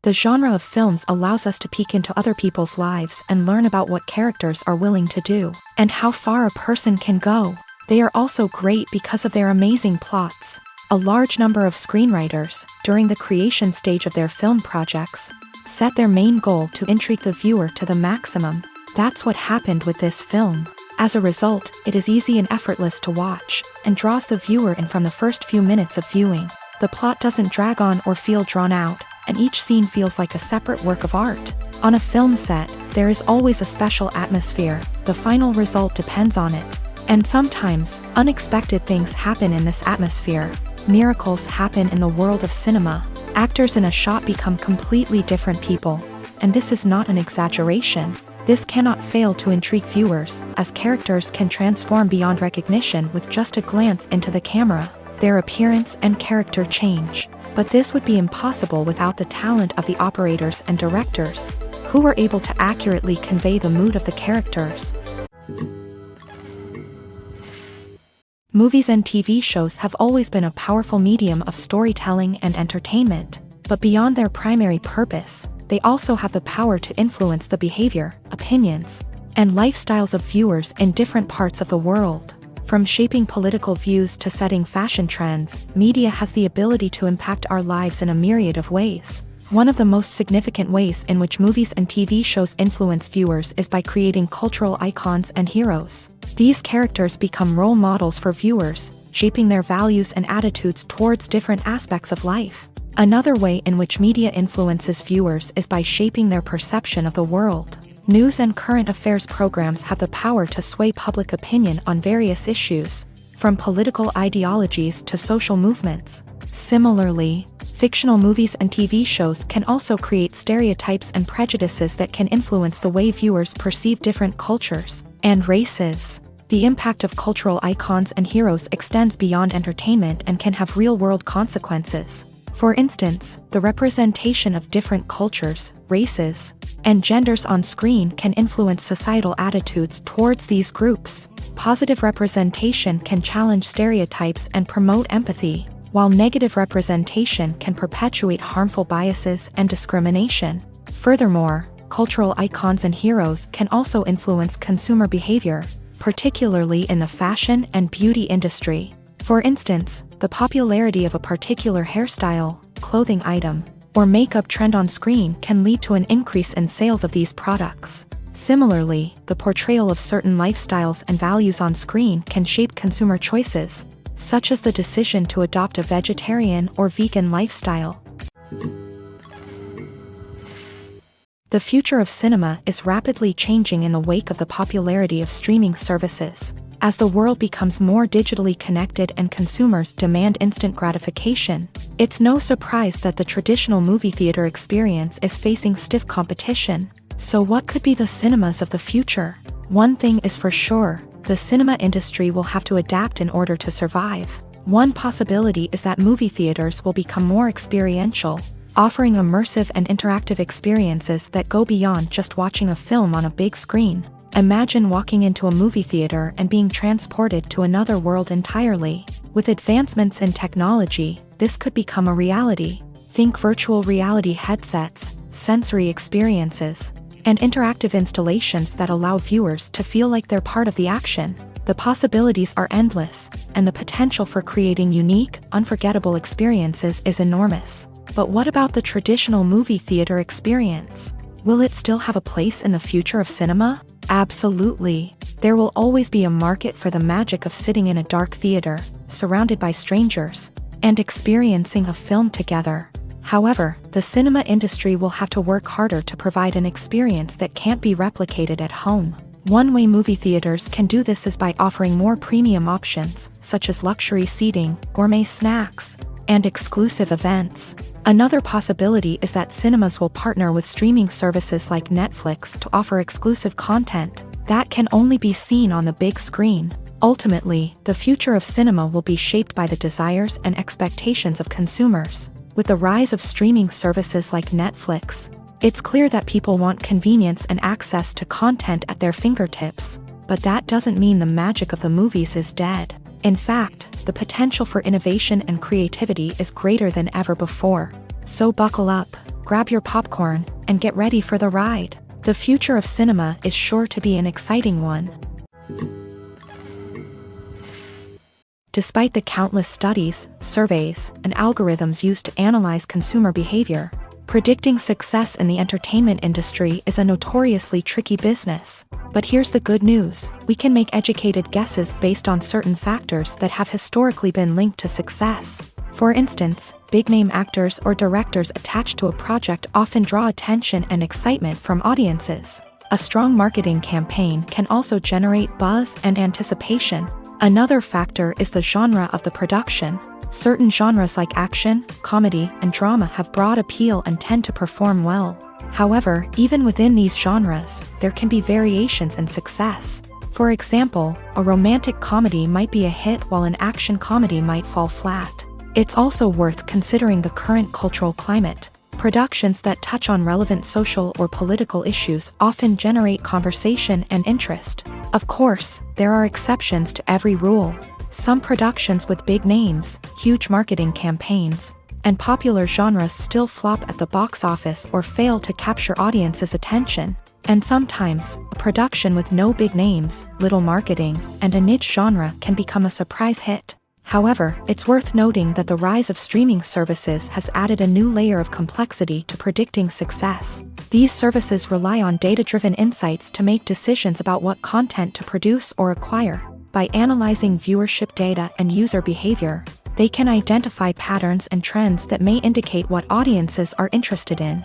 The genre of films allows us to peek into other people's lives and learn about what characters are willing to do, and how far a person can go. They are also great because of their amazing plots. A large number of screenwriters, during the creation stage of their film projects, set their main goal to intrigue the viewer to the maximum. That's what happened with this film. As a result, it is easy and effortless to watch, and draws the viewer in from the first few minutes of viewing. The plot doesn't drag on or feel drawn out, and each scene feels like a separate work of art. On a film set, there is always a special atmosphere. The final result depends on it. And sometimes, unexpected things happen in this atmosphere. Miracles happen in the world of cinema. Actors in a shot become completely different people. And this is not an exaggeration. This cannot fail to intrigue viewers, as characters can transform beyond recognition with just a glance into the camera. Their appearance and character change. But this would be impossible without the talent of the operators and directors, who were able to accurately convey the mood of the characters. Movies and TV shows have always been a powerful medium of storytelling and entertainment, but beyond their primary purpose, they also have the power to influence the behavior, opinions, and lifestyles of viewers in different parts of the world. From shaping political views to setting fashion trends, media has the ability to impact our lives in a myriad of ways. One of the most significant ways in which movies and TV shows influence viewers is by creating cultural icons and heroes. These characters become role models for viewers, shaping their values and attitudes towards different aspects of life. Another way in which media influences viewers is by shaping their perception of the world. News and current affairs programs have the power to sway public opinion on various issues, from political ideologies to social movements. Similarly, fictional movies and TV shows can also create stereotypes and prejudices that can influence the way viewers perceive different cultures and races. The impact of cultural icons and heroes extends beyond entertainment and can have real-world consequences. For instance, the representation of different cultures, races, and genders on screen can influence societal attitudes towards these groups. Positive representation can challenge stereotypes and promote empathy, while negative representation can perpetuate harmful biases and discrimination. Furthermore, cultural icons and heroes can also influence consumer behavior, particularly in the fashion and beauty industry. For instance, the popularity of a particular hairstyle, clothing item, or makeup trend on screen can lead to an increase in sales of these products. Similarly, the portrayal of certain lifestyles and values on screen can shape consumer choices, such as the decision to adopt a vegetarian or vegan lifestyle. The future of cinema is rapidly changing in the wake of the popularity of streaming services. As the world becomes more digitally connected and consumers demand instant gratification, it's no surprise that the traditional movie theater experience is facing stiff competition. So what could be the cinemas of the future? One thing is for sure, the cinema industry will have to adapt in order to survive. One possibility is that movie theaters will become more experiential, offering immersive and interactive experiences that go beyond just watching a film on a big screen. Imagine walking into a movie theater and being transported to another world entirely. With advancements in technology, this could become a reality. Think virtual reality headsets, sensory experiences, and interactive installations that allow viewers to feel like they're part of the action. The possibilities are endless, and the potential for creating unique, unforgettable experiences is enormous. But what about the traditional movie theater experience? Will it still have a place in the future of cinema? Absolutely. There will always be a market for the magic of sitting in a dark theater, surrounded by strangers, and experiencing a film together. However, the cinema industry will have to work harder to provide an experience that can't be replicated at home. One way movie theaters can do this is by offering more premium options, such as luxury seating, gourmet snacks, and exclusive events. Another possibility is that cinemas will partner with streaming services like Netflix to offer exclusive content that can only be seen on the big screen. Ultimately, the future of cinema will be shaped by the desires and expectations of consumers. With the rise of streaming services like Netflix, it's clear that people want convenience and access to content at their fingertips. But that doesn't mean the magic of the movies is dead. In fact, the potential for innovation and creativity is greater than ever before. So buckle up, grab your popcorn, and get ready for the ride. The future of cinema is sure to be an exciting one. Despite the countless studies, surveys, and algorithms used to analyze consumer behavior, predicting success in the entertainment industry is a notoriously tricky business. But here's the good news: we can make educated guesses based on certain factors that have historically been linked to success. For instance, big-name actors or directors attached to a project often draw attention and excitement from audiences. A strong marketing campaign can also generate buzz and anticipation. Another factor is the genre of the production. Certain genres like action, comedy, and drama have broad appeal and tend to perform well. However, even within these genres, there can be variations in success. For example, a romantic comedy might be a hit while an action comedy might fall flat. It's also worth considering the current cultural climate. Productions that touch on relevant social or political issues often generate conversation and interest. Of course, there are exceptions to every rule. Some productions with big names, huge marketing campaigns, and popular genres still flop at the box office or fail to capture audiences' attention. And sometimes, a production with no big names, little marketing, and a niche genre can become a surprise hit. However, it's worth noting that the rise of streaming services has added a new layer of complexity to predicting success. These services rely on data-driven insights to make decisions about what content to produce or acquire. By analyzing viewership data and user behavior, they can identify patterns and trends that may indicate what audiences are interested in.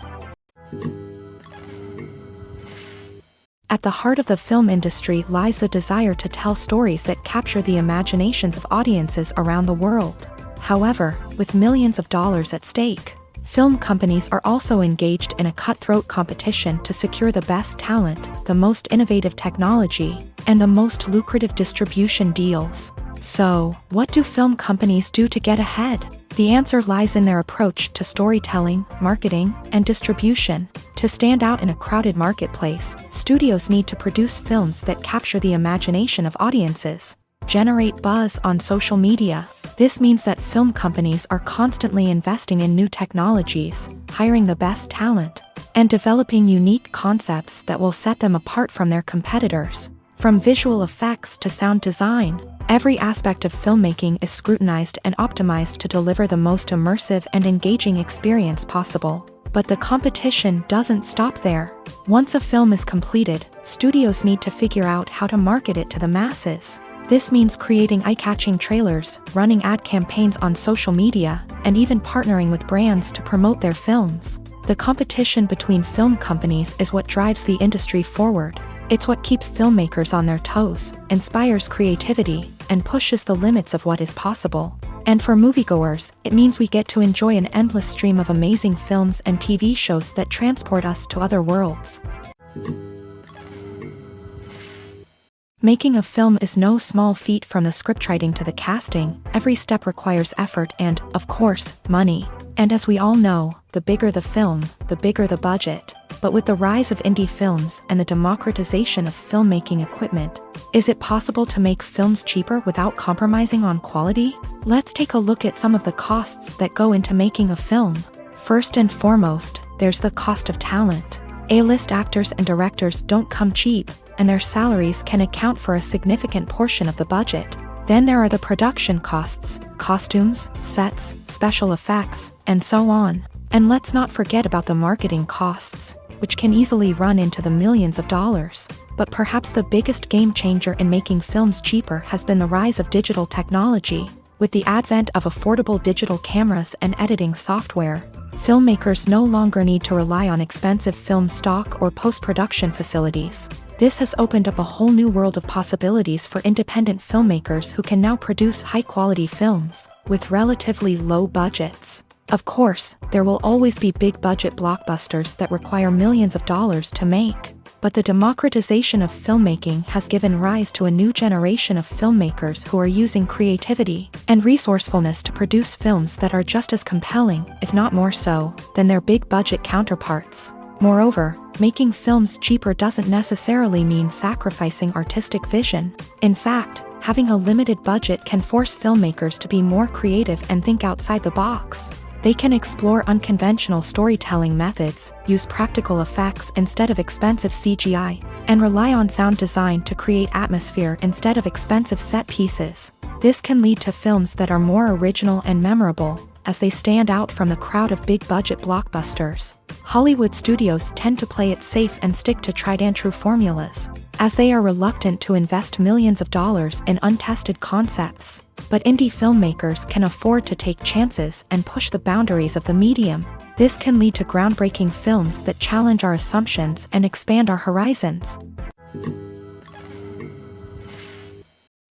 At the heart of the film industry lies the desire to tell stories that capture the imaginations of audiences around the world. However, with millions of dollars at stake, film companies are also engaged in a cutthroat competition to secure the best talent, the most innovative technology, and the most lucrative distribution deals. So, what do film companies do to get ahead? The answer lies in their approach to storytelling, marketing, and distribution. To stand out in a crowded marketplace, studios need to produce films that capture the imagination of audiences, generate buzz on social media. This means that film companies are constantly investing in new technologies, hiring the best talent, and developing unique concepts that will set them apart from their competitors. From visual effects to sound design, every aspect of filmmaking is scrutinized and optimized to deliver the most immersive and engaging experience possible. But the competition doesn't stop there. Once a film is completed, studios need to figure out how to market it to the masses. This means creating eye-catching trailers, running ad campaigns on social media, and even partnering with brands to promote their films. The competition between film companies is what drives the industry forward. It's what keeps filmmakers on their toes, inspires creativity, and pushes the limits of what is possible. And for moviegoers, it means we get to enjoy an endless stream of amazing films and TV shows that transport us to other worlds. Making a film is no small feat. From the scriptwriting to the casting, every step requires effort and, of course, money. And as we all know, the bigger the film, the bigger the budget. But with the rise of indie films and the democratization of filmmaking equipment, is it possible to make films cheaper without compromising on quality? Let's take a look at some of the costs that go into making a film. First and foremost, there's the cost of talent. A-list actors and directors don't come cheap, and their salaries can account for a significant portion of the budget. Then there are the production costs, costumes, sets, special effects, and so on. And let's not forget about the marketing costs, which can easily run into the millions of dollars. But perhaps the biggest game changer in making films cheaper has been the rise of digital technology. With the advent of affordable digital cameras and editing software, filmmakers no longer need to rely on expensive film stock or post-production facilities. This has opened up a whole new world of possibilities for independent filmmakers who can now produce high-quality films with relatively low budgets. Of course, there will always be big-budget blockbusters that require millions of dollars to make. But the democratization of filmmaking has given rise to a new generation of filmmakers who are using creativity and resourcefulness to produce films that are just as compelling, if not more so, than their big-budget counterparts. Moreover, making films cheaper doesn't necessarily mean sacrificing artistic vision. In fact, having a limited budget can force filmmakers to be more creative and think outside the box. They can explore unconventional storytelling methods, use practical effects instead of expensive CGI, and rely on sound design to create atmosphere instead of expensive set pieces. This can lead to films that are more original and memorable, as they stand out from the crowd of big-budget blockbusters. Hollywood studios tend to play it safe and stick to tried-and-true formulas, as they are reluctant to invest millions of dollars in untested concepts. But indie filmmakers can afford to take chances and push the boundaries of the medium. This can lead to groundbreaking films that challenge our assumptions and expand our horizons.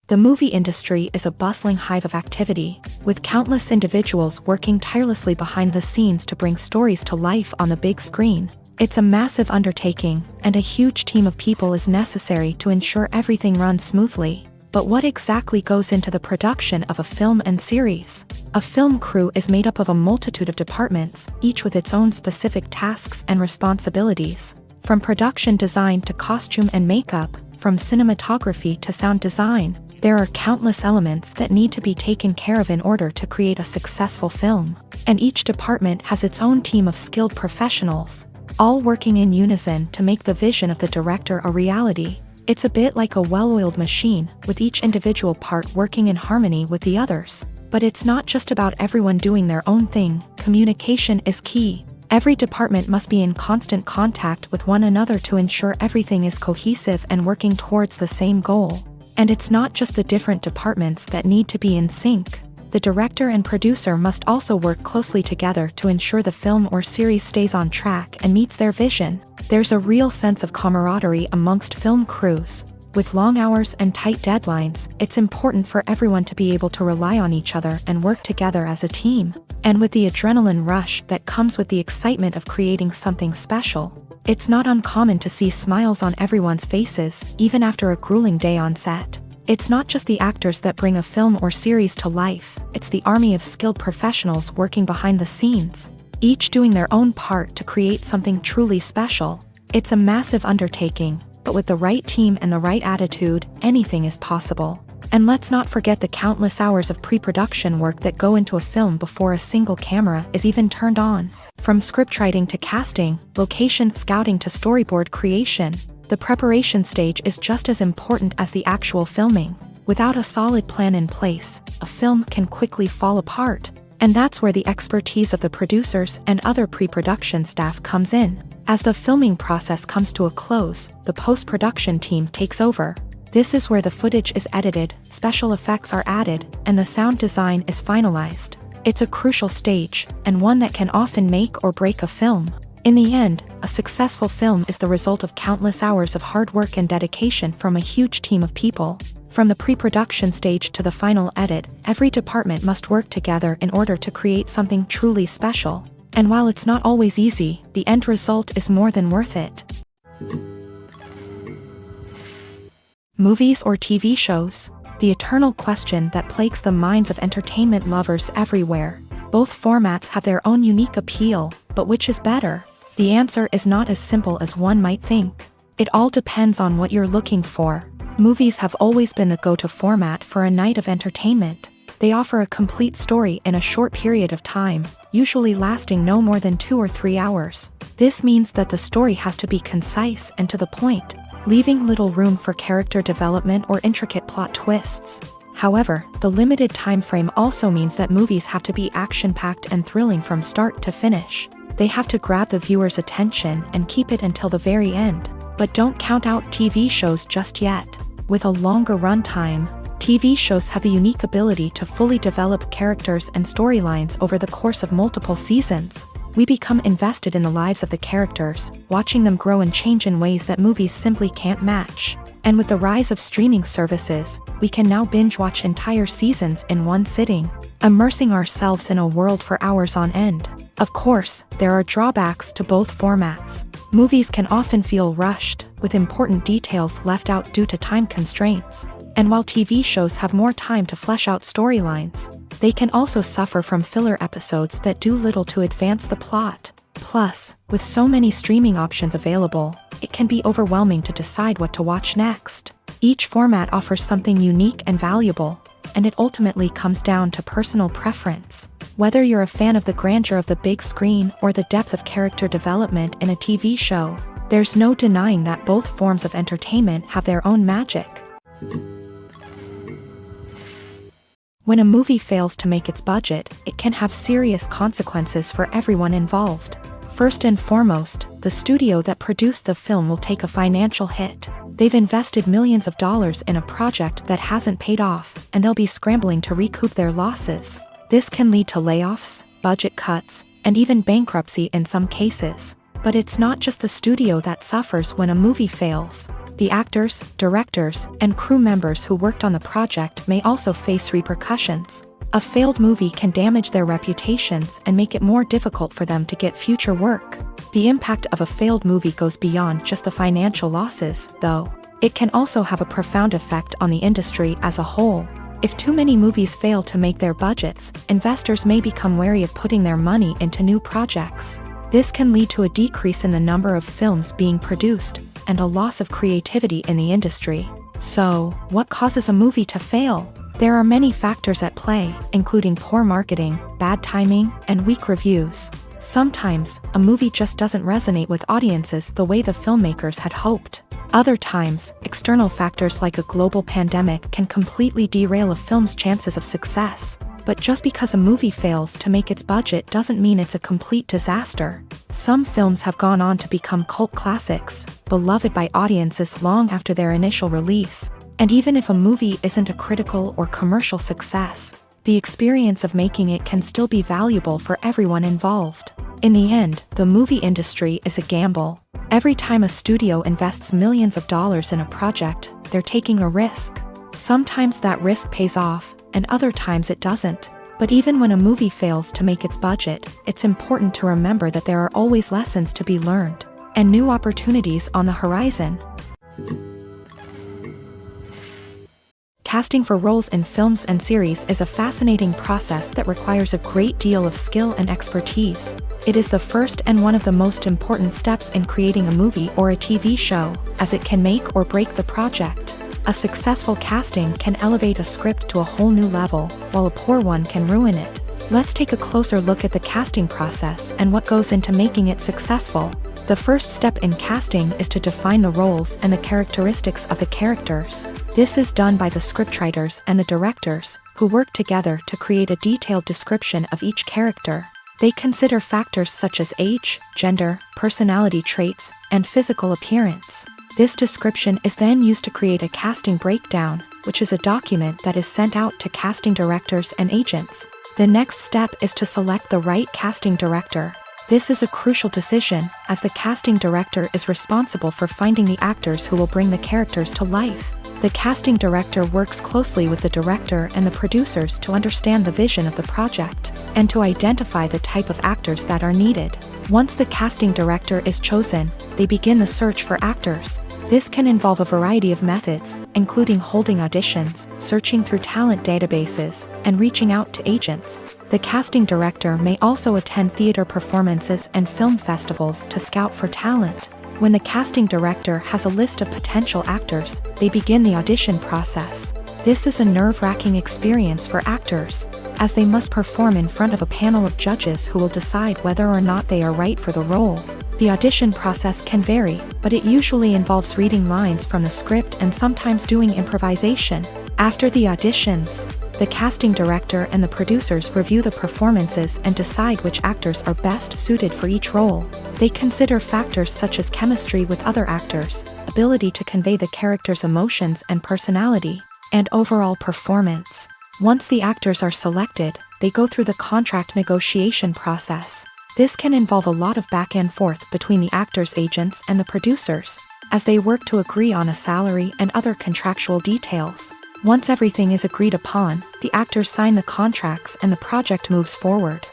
The movie industry is a bustling hive of activity, with countless individuals working tirelessly behind the scenes to bring stories to life on the big screen. It's a massive undertaking, and a huge team of people is necessary to ensure everything runs smoothly. But what exactly goes into the production of a film and series? A film crew is made up of a multitude of departments, each with its own specific tasks and responsibilities. From production design to costume and makeup, from cinematography to sound design, there are countless elements that need to be taken care of in order to create a successful film. And each department has its own team of skilled professionals, all working in unison to make the vision of the director a reality. It's a bit like a well-oiled machine, with each individual part working in harmony with the others. But it's not just about everyone doing their own thing. Communication is key. Every department must be in constant contact with one another to ensure everything is cohesive and working towards the same goal. And it's not just the different departments that need to be in sync. The director and producer must also work closely together to ensure the film or series stays on track and meets their vision. There's a real sense of camaraderie amongst film crews. With long hours and tight deadlines, it's important for everyone to be able to rely on each other and work together as a team. And with the adrenaline rush that comes with the excitement of creating something special, it's not uncommon to see smiles on everyone's faces, even after a grueling day on set. It's not just the actors that bring a film or series to life, it's the army of skilled professionals working behind the scenes, each doing their own part to create something truly special. It's a massive undertaking, but with the right team and the right attitude, anything is possible. And let's not forget the countless hours of pre-production work that go into a film before a single camera is even turned on. From scriptwriting to casting, location scouting to storyboard creation, the preparation stage is just as important as the actual filming. Without a solid plan in place, a film can quickly fall apart. And that's where the expertise of the producers and other pre-production staff comes in. As the filming process comes to a close, the post-production team takes over. This is where the footage is edited, special effects are added, and the sound design is finalized. It's a crucial stage, and one that can often make or break a film. In the end, a successful film is the result of countless hours of hard work and dedication from a huge team of people. From the pre-production stage to the final edit, every department must work together in order to create something truly special. And while it's not always easy, the end result is more than worth it. Movies or TV shows? The eternal question that plagues the minds of entertainment lovers everywhere. Both formats have their own unique appeal, but which is better? The answer is not as simple as one might think. It all depends on what you're looking for. Movies have always been the go-to format for a night of entertainment. They offer a complete story in a short period of time, usually lasting no more than 2 or 3 hours. This means that the story has to be concise and to the point, leaving little room for character development or intricate plot twists. However, the limited time frame also means that movies have to be action-packed and thrilling from start to finish. They have to grab the viewer's attention and keep it until the very end. But don't count out TV shows just yet. With a longer runtime, TV shows have the unique ability to fully develop characters and storylines over the course of multiple seasons. We become invested in the lives of the characters, watching them grow and change in ways that movies simply can't match. And with the rise of streaming services, we can now binge-watch entire seasons in one sitting, immersing ourselves in a world for hours on end. Of course, there are drawbacks to both formats. Movies can often feel rushed, with important details left out due to time constraints. And while TV shows have more time to flesh out storylines, they can also suffer from filler episodes that do little to advance the plot. Plus, with so many streaming options available, it can be overwhelming to decide what to watch next. Each format offers something unique and valuable, and it ultimately comes down to personal preference. Whether you're a fan of the grandeur of the big screen or the depth of character development in a TV show, there's no denying that both forms of entertainment have their own magic. When a movie fails to make its budget, it can have serious consequences for everyone involved. First and foremost, the studio that produced the film will take a financial hit. They've invested millions of dollars in a project that hasn't paid off, and they'll be scrambling to recoup their losses. This can lead to layoffs, budget cuts, and even bankruptcy in some cases. But it's not just the studio that suffers when a movie fails. The actors, directors, and crew members who worked on the project may also face repercussions. A failed movie can damage their reputations and make it more difficult for them to get future work. The impact of a failed movie goes beyond just the financial losses, though. It can also have a profound effect on the industry as a whole. If too many movies fail to make their budgets, investors may become wary of putting their money into new projects. This can lead to a decrease in the number of films being produced, and a loss of creativity in the industry. So, what causes a movie to fail? There are many factors at play, including poor marketing, bad timing, and weak reviews. Sometimes, a movie just doesn't resonate with audiences the way the filmmakers had hoped. Other times, external factors like a global pandemic can completely derail a film's chances of success. But just because a movie fails to make its budget doesn't mean it's a complete disaster. Some films have gone on to become cult classics, beloved by audiences long after their initial release. And even if a movie isn't a critical or commercial success, the experience of making it can still be valuable for everyone involved. In the end, the movie industry is a gamble. Every time a studio invests millions of dollars in a project, they're taking a risk. Sometimes that risk pays off, and other times it doesn't. But even when a movie fails to make its budget, it's important to remember that there are always lessons to be learned, and new opportunities on the horizon. Casting for roles in films and series is a fascinating process that requires a great deal of skill and expertise. It is the first and one of the most important steps in creating a movie or a TV show, as it can make or break the project. A successful casting can elevate a script to a whole new level, while a poor one can ruin it. Let's take a closer look at the casting process and what goes into making it successful. The first step in casting is to define the roles and the characteristics of the characters. This is done by the scriptwriters and the directors, who work together to create a detailed description of each character. They consider factors such as age, gender, personality traits, and physical appearance. This description is then used to create a casting breakdown, which is a document that is sent out to casting directors and agents. The next step is to select the right casting director. This is a crucial decision, as the casting director is responsible for finding the actors who will bring the characters to life. The casting director works closely with the director and the producers to understand the vision of the project, and to identify the type of actors that are needed. Once the casting director is chosen, they begin the search for actors. This can involve a variety of methods, including holding auditions, searching through talent databases, and reaching out to agents. The casting director may also attend theater performances and film festivals to scout for talent. When the casting director has a list of potential actors, they begin the audition process. This is a nerve-wracking experience for actors, as they must perform in front of a panel of judges who will decide whether or not they are right for the role. The audition process can vary, but it usually involves reading lines from the script and sometimes doing improvisation. After the auditions, the casting director and the producers review the performances and decide which actors are best suited for each role. They consider factors such as chemistry with other actors, ability to convey the character's emotions and personality, and overall performance. Once the actors are selected, they go through the contract negotiation process. This can involve a lot of back and forth between the actors' agents and the producers, as they work to agree on a salary and other contractual details. Once everything is agreed upon, the actors sign the contracts and the project moves forward.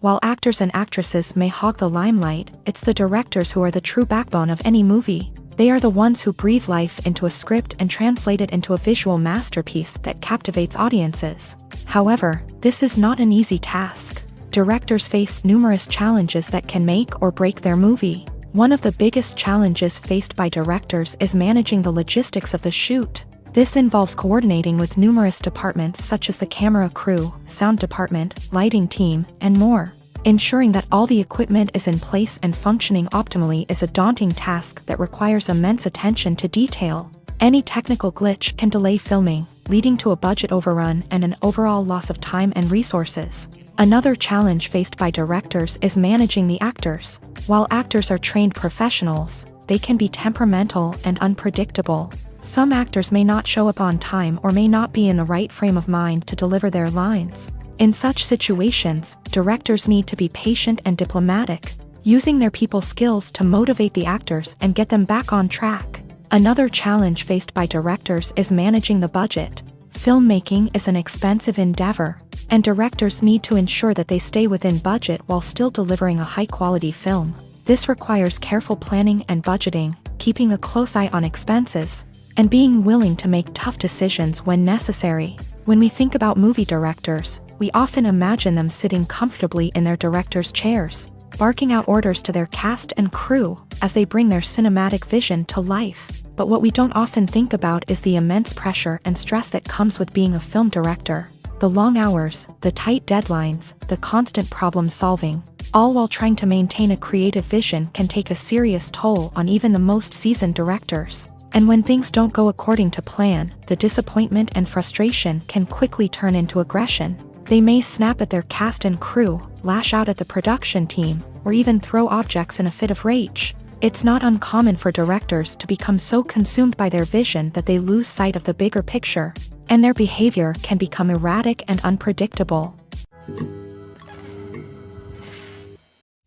While actors and actresses may hog the limelight, it's the directors who are the true backbone of any movie. They are the ones who breathe life into a script and translate it into a visual masterpiece that captivates audiences. However, this is not an easy task. Directors face numerous challenges that can make or break their movie. One of the biggest challenges faced by directors is managing the logistics of the shoot. This involves coordinating with numerous departments such as the camera crew, sound department, lighting team, and more. Ensuring that all the equipment is in place and functioning optimally is a daunting task that requires immense attention to detail. Any technical glitch can delay filming, leading to a budget overrun and an overall loss of time and resources. Another challenge faced by directors is managing the actors. While actors are trained professionals, they can be temperamental and unpredictable. Some actors may not show up on time or may not be in the right frame of mind to deliver their lines. In such situations, directors need to be patient and diplomatic, using their people skills to motivate the actors and get them back on track. Another challenge faced by directors is managing the budget. Filmmaking is an expensive endeavor, and directors need to ensure that they stay within budget while still delivering a high-quality film. This requires careful planning and budgeting, keeping a close eye on expenses, and being willing to make tough decisions when necessary. When we think about movie directors, we often imagine them sitting comfortably in their director's chairs, barking out orders to their cast and crew as they bring their cinematic vision to life. But what we don't often think about is the immense pressure and stress that comes with being a film director. The long hours, the tight deadlines, the constant problem solving, all while trying to maintain a creative vision can take a serious toll on even the most seasoned directors. And when things don't go according to plan, the disappointment and frustration can quickly turn into aggression. They may snap at their cast and crew, lash out at the production team, or even throw objects in a fit of rage. It's not uncommon for directors to become so consumed by their vision that they lose sight of the bigger picture, and their behavior can become erratic and unpredictable.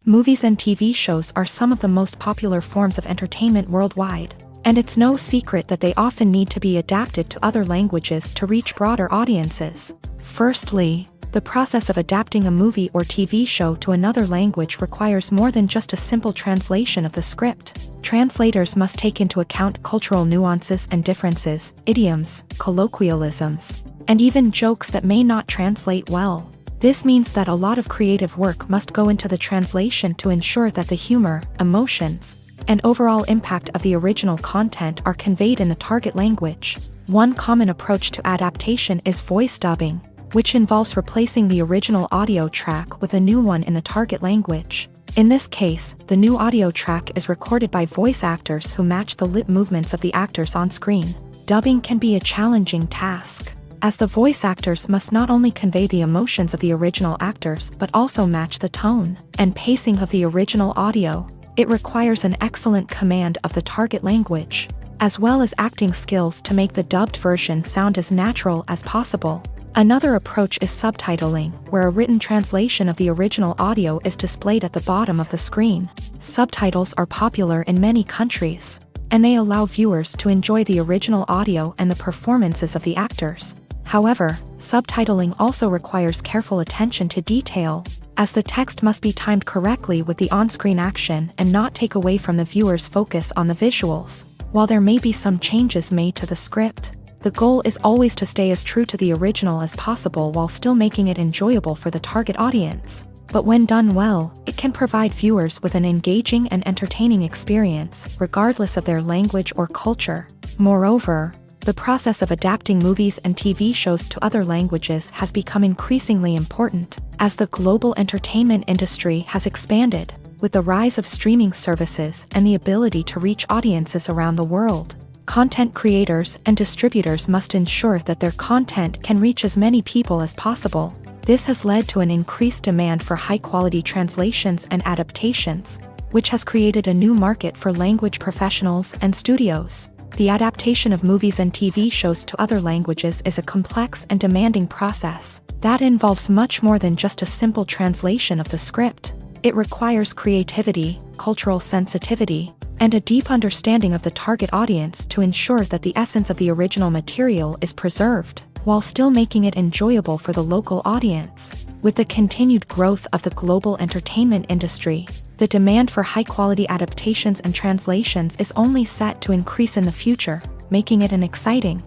Movies and TV shows are some of the most popular forms of entertainment worldwide, and it's no secret that they often need to be adapted to other languages to reach broader audiences. Firstly, the process of adapting a movie or TV show to another language requires more than just a simple translation of the script. Translators must take into account cultural nuances and differences, idioms, colloquialisms, and even jokes that may not translate well. This means that a lot of creative work must go into the translation to ensure that the humor, emotions, and overall impact of the original content are conveyed in the target language. One common approach to adaptation is voice dubbing, which involves replacing the original audio track with a new one in the target language. In this case, the new audio track is recorded by voice actors who match the lip movements of the actors on screen. Dubbing can be a challenging task, as the voice actors must not only convey the emotions of the original actors but also match the tone and pacing of the original audio. It requires an excellent command of the target language, as well as acting skills to make the dubbed version sound as natural as possible. Another approach is subtitling, where a written translation of the original audio is displayed at the bottom of the screen. Subtitles are popular in many countries, and they allow viewers to enjoy the original audio and the performances of the actors. However, subtitling also requires careful attention to detail, as the text must be timed correctly with the on-screen action and not take away from the viewer's focus on the visuals. While there may be some changes made to the script, the goal is always to stay as true to the original as possible while still making it enjoyable for the target audience. But when done well, it can provide viewers with an engaging and entertaining experience, regardless of their language or culture. Moreover, the process of adapting movies and TV shows to other languages has become increasingly important, as the global entertainment industry has expanded, with the rise of streaming services and the ability to reach audiences around the world. Content creators and distributors must ensure that their content can reach as many people as possible. This has led to an increased demand for high-quality translations and adaptations, which has created a new market for language professionals and studios. The adaptation of movies and TV shows to other languages is a complex and demanding process that involves much more than just a simple translation of the script. It requires creativity, cultural sensitivity, and a deep understanding of the target audience to ensure that the essence of the original material is preserved, while still making it enjoyable for the local audience. With the continued growth of the global entertainment industry, the demand for high-quality adaptations and translations is only set to increase in the future, making it an exciting.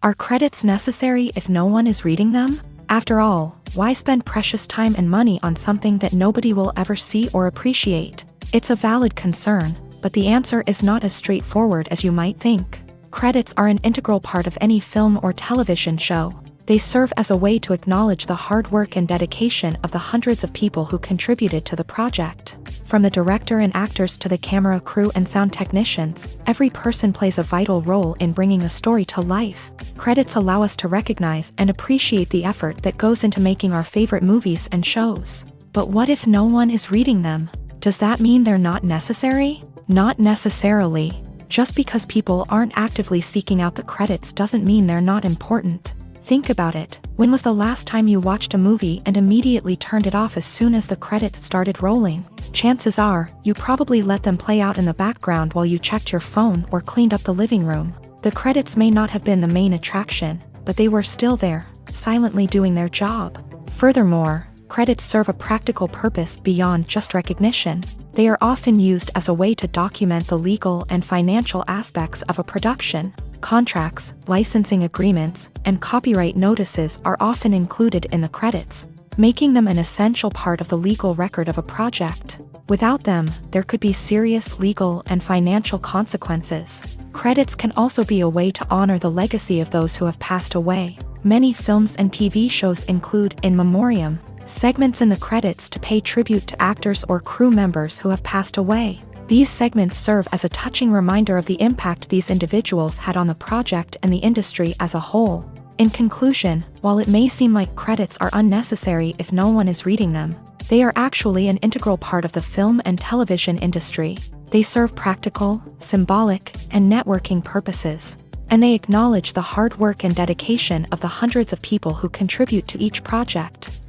Are credits necessary if no one is reading them? After all, why spend precious time and money on something that nobody will ever see or appreciate? It's a valid concern, But the answer is not as straightforward as you might think. Credits are an integral part of any film or television show. They serve as a way to acknowledge the hard work and dedication of the hundreds of people who contributed to the project. From the director and actors to the camera crew and sound technicians, every person plays a vital role in bringing a story to life. Credits allow us to recognize and appreciate the effort that goes into making our favorite movies and shows. But what if no one is reading them? Does that mean they're not necessary? Not necessarily. Just because people aren't actively seeking out the credits doesn't mean they're not important. Think about it. When was the last time you watched a movie and immediately turned it off as soon as the credits started rolling? Chances are, you probably let them play out in the background while you checked your phone or cleaned up the living room. The credits may not have been the main attraction, but they were still there, silently doing their job. Furthermore, credits serve a practical purpose beyond just recognition. They are often used as a way to document the legal and financial aspects of a production. Contracts, licensing agreements, and copyright notices are often included in the credits, making them an essential part of the legal record of a project. Without them, there could be serious legal and financial consequences. Credits can also be a way to honor the legacy of those who have passed away. Many films and TV shows include in memoriam segments in the credits to pay tribute to actors or crew members who have passed away. These segments serve as a touching reminder of the impact these individuals had on the project and the industry as a whole. In conclusion, while it may seem like credits are unnecessary if no one is reading them, they are actually an integral part of the film and television industry. They serve practical, symbolic, and networking purposes, and they acknowledge the hard work and dedication of the hundreds of people who contribute to each project.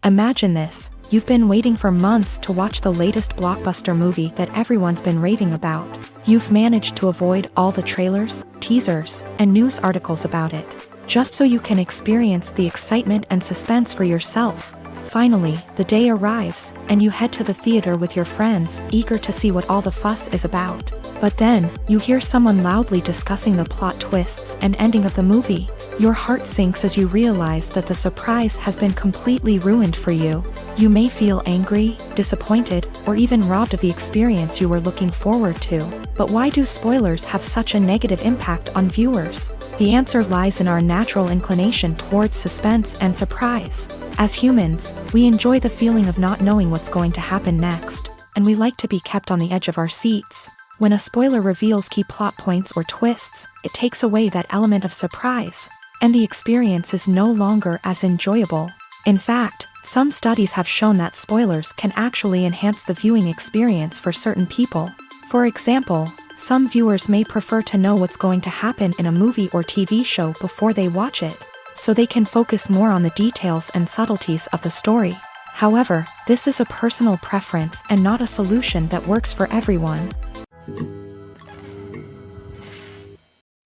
Imagine this. You've been waiting for months to watch the latest blockbuster movie that everyone's been raving about. You've managed to avoid all the trailers, teasers, and news articles about it, just so you can experience the excitement and suspense for yourself. Finally, the day arrives, and you head to the theater with your friends, eager to see what all the fuss is about. But then, you hear someone loudly discussing the plot twists and ending of the movie. Your heart sinks as you realize that the surprise has been completely ruined for you. You may feel angry, disappointed, or even robbed of the experience you were looking forward to. But why do spoilers have such a negative impact on viewers? The answer lies in our natural inclination towards suspense and surprise. As humans, we enjoy the feeling of not knowing what's going to happen next, and we like to be kept on the edge of our seats. When a spoiler reveals key plot points or twists, it takes away that element of surprise, and the experience is no longer as enjoyable. In fact, some studies have shown that spoilers can actually enhance the viewing experience for certain people. For example, some viewers may prefer to know what's going to happen in a movie or TV show before they watch it, so they can focus more on the details and subtleties of the story. However, this is a personal preference and not a solution that works for everyone.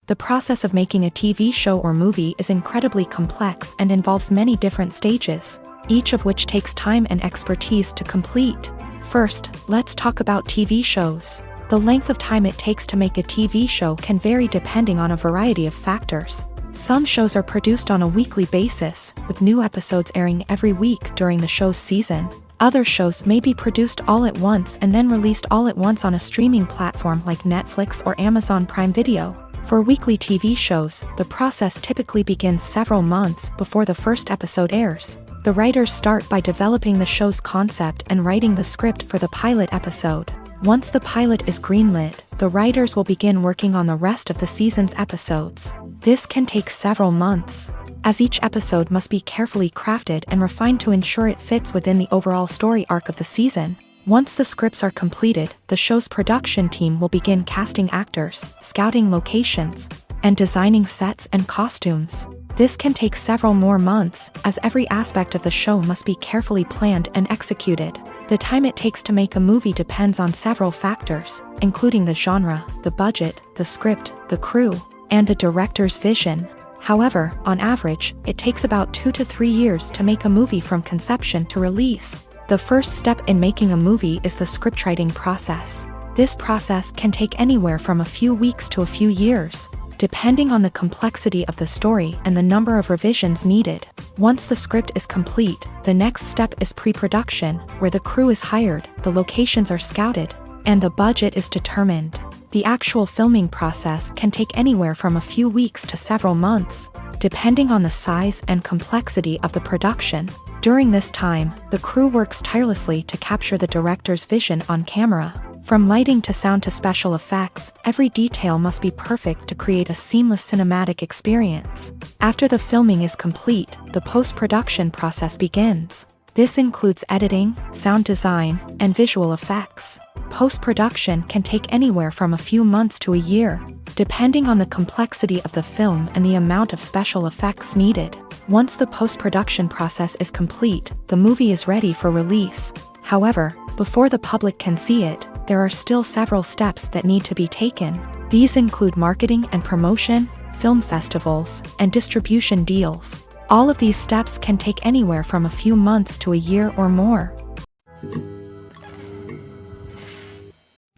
The process of making a TV show or movie is incredibly complex and involves many different stages, each of which takes time and expertise to complete. First, let's talk about TV shows. The length of time it takes to make a TV show can vary depending on a variety of factors. Some shows are produced on a weekly basis, with new episodes airing every week during the show's season. Other shows may be produced all at once and then released all at once on a streaming platform like Netflix or Amazon Prime Video. For weekly TV shows, the process typically begins several months before the first episode airs. The writers start by developing the show's concept and writing the script for the pilot episode. Once the pilot is greenlit, the writers will begin working on the rest of the season's episodes. This can take several months, as each episode must be carefully crafted and refined to ensure it fits within the overall story arc of the season. Once the scripts are completed, the show's production team will begin casting actors, scouting locations, and designing sets and costumes. This can take several more months, as every aspect of the show must be carefully planned and executed. The time it takes to make a movie depends on several factors, including the genre, the budget, the script, the crew, and the director's vision. However, on average, it takes about 2 to 3 years to make a movie from conception to release. The first step in making a movie is the scriptwriting process. This process can take anywhere from a few weeks to a few years. depending on the complexity of the story and the number of revisions needed. Once the script is complete, the next step is pre-production, where the crew is hired, the locations are scouted, and the budget is determined. The actual filming process can take anywhere from a few weeks to several months, depending on the size and complexity of the production. During this time, the crew works tirelessly to capture the director's vision on camera. From lighting to sound to special effects, every detail must be perfect to create a seamless cinematic experience. After the filming is complete, the post-production process begins. This includes editing, sound design, and visual effects. Post-production can take anywhere from a few months to a year, depending on the complexity of the film and the amount of special effects needed. Once the post-production process is complete, the movie is ready for release. However, before the public can see it, there are still several steps that need to be taken. These include marketing and promotion, film festivals, and distribution deals. All of these steps can take anywhere from a few months to a year or more.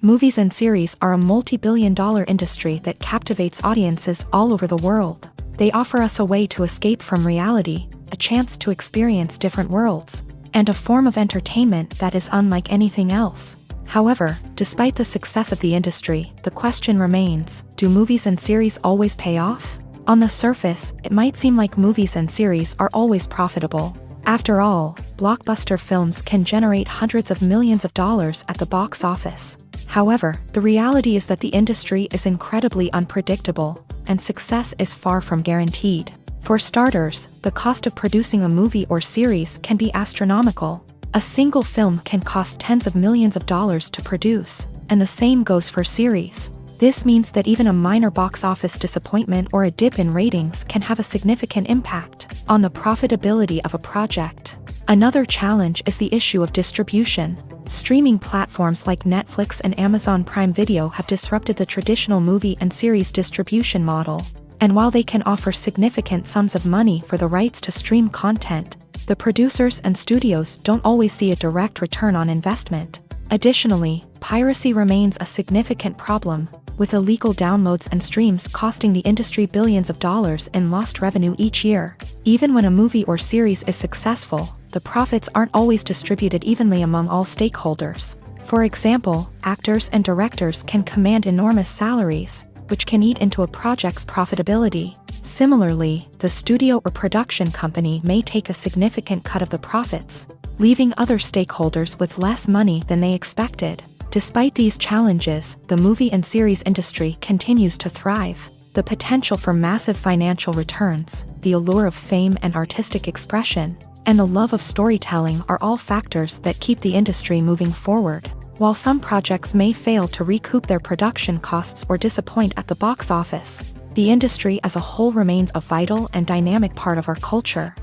Movies and series are a multi-billion-dollar industry that captivates audiences all over the world. They offer us a way to escape from reality, a chance to experience different worlds, and a form of entertainment that is unlike anything else. However, despite the success of the industry, the question remains, do movies and series always pay off? On the surface, it might seem like movies and series are always profitable. After all, blockbuster films can generate hundreds of millions of dollars at the box office. However, the reality is that the industry is incredibly unpredictable, and success is far from guaranteed. For starters, the cost of producing a movie or series can be astronomical. A single film can cost tens of millions of dollars to produce, and the same goes for series. This means that even a minor box office disappointment or a dip in ratings can have a significant impact on the profitability of a project. Another challenge is the issue of distribution. Streaming platforms like Netflix and Amazon Prime Video have disrupted the traditional movie and series distribution model. And while they can offer significant sums of money for the rights to stream content, the producers and studios don't always see a direct return on investment. Additionally, piracy remains a significant problem, with illegal downloads and streams costing the industry billions of dollars in lost revenue each year. Even when a movie or series is successful, the profits aren't always distributed evenly among all stakeholders. For example, actors and directors can command enormous salaries, which can eat into a project's profitability. Similarly, the studio or production company may take a significant cut of the profits, leaving other stakeholders with less money than they expected. Despite these challenges, the movie and series industry continues to thrive. The potential for massive financial returns, the allure of fame and artistic expression, and the love of storytelling are all factors that keep the industry moving forward. While some projects may fail to recoup their production costs or disappoint at the box office, the industry as a whole remains a vital and dynamic part of our culture.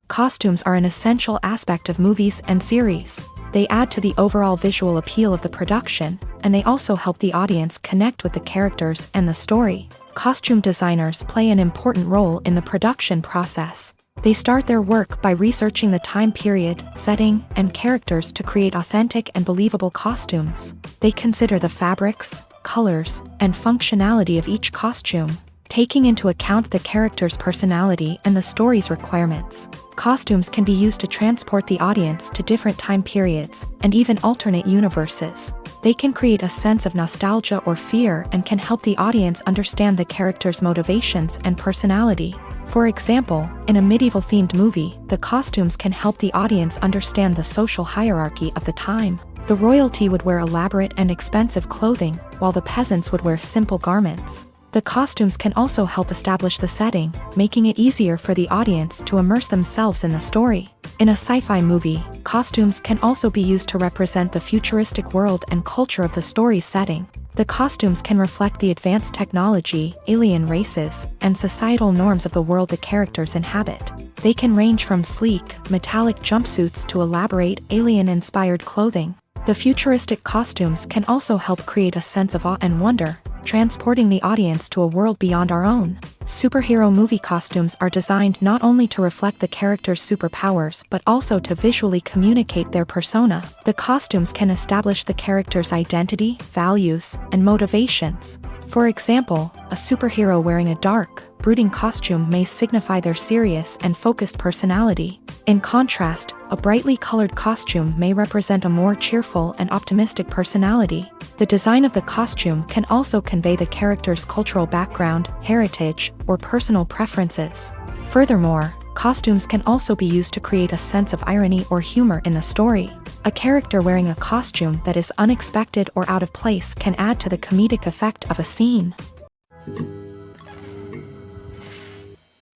Costumes are an essential aspect of movies and series. They add to the overall visual appeal of the production, and they also help the audience connect with the characters and the story. Costume designers play an important role in the production process. They start their work by researching the time period, setting, and characters to create authentic and believable costumes. They consider the fabrics, colors, and functionality of each costume, taking into account the character's personality and the story's requirements. Costumes can be used to transport the audience to different time periods, and even alternate universes. They can create a sense of nostalgia or fear and can help the audience understand the character's motivations and personality. For example, in a medieval-themed movie, the costumes can help the audience understand the social hierarchy of the time. The royalty would wear elaborate and expensive clothing, while the peasants would wear simple garments. The costumes can also help establish the setting, making it easier for the audience to immerse themselves in the story. In a sci-fi movie, costumes can also be used to represent the futuristic world and culture of the story's setting. The costumes can reflect the advanced technology, alien races, and societal norms of the world the characters inhabit. They can range from sleek, metallic jumpsuits to elaborate, alien-inspired clothing. The futuristic costumes can also help create a sense of awe and wonder, transporting the audience to a world beyond our own. Superhero movie costumes are designed not only to reflect the character's superpowers but also to visually communicate their persona. The costumes can establish the character's identity, values, and motivations. For example, a superhero wearing a dark, brooding costume may signify their serious and focused personality. In contrast, a brightly colored costume may represent a more cheerful and optimistic personality. The design of the costume can also convey the character's cultural background, heritage, or personal preferences. Furthermore, costumes can also be used to create a sense of irony or humor in the story. A character wearing a costume that is unexpected or out of place can add to the comedic effect of a scene.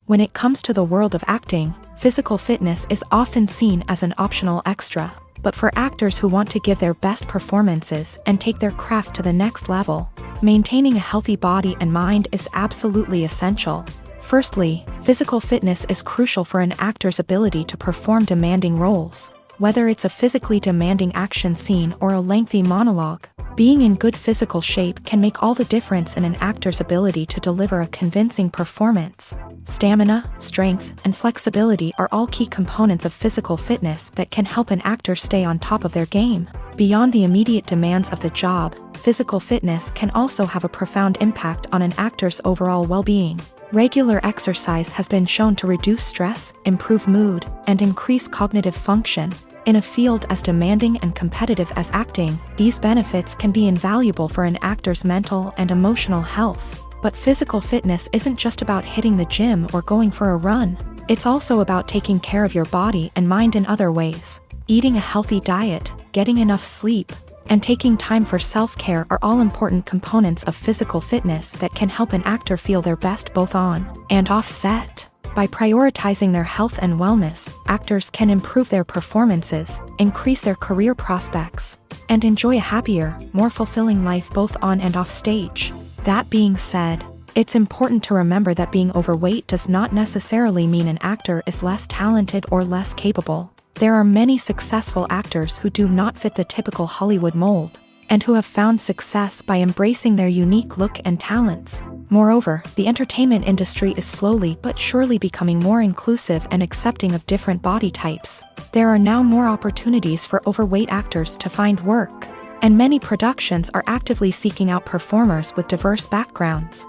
When it comes to the world of acting, physical fitness is often seen as an optional extra. But for actors who want to give their best performances and take their craft to the next level, maintaining a healthy body and mind is absolutely essential. Firstly, physical fitness is crucial for an actor's ability to perform demanding roles. Whether it's a physically demanding action scene or a lengthy monologue, being in good physical shape can make all the difference in an actor's ability to deliver a convincing performance. Stamina, strength, and flexibility are all key components of physical fitness that can help an actor stay on top of their game. Beyond the immediate demands of the job, physical fitness can also have a profound impact on an actor's overall well-being. Regular exercise has been shown to reduce stress, improve mood, and increase cognitive function. In a field as demanding and competitive as acting, these benefits can be invaluable for an actor's mental and emotional health. But physical fitness isn't just about hitting the gym or going for a run. It's also about taking care of your body and mind in other ways. Eating a healthy diet, getting enough sleep, and taking time for self-care are all important components of physical fitness that can help an actor feel their best both on and off set. By prioritizing their health and wellness, actors can improve their performances, increase their career prospects, and enjoy a happier, more fulfilling life both on and off stage. That being said, it's important to remember that being overweight does not necessarily mean an actor is less talented or less capable. There are many successful actors who do not fit the typical Hollywood mold, and who have found success by embracing their unique look and talents. Moreover, the entertainment industry is slowly but surely becoming more inclusive and accepting of different body types. There are now more opportunities for overweight actors to find work, and many productions are actively seeking out performers with diverse backgrounds.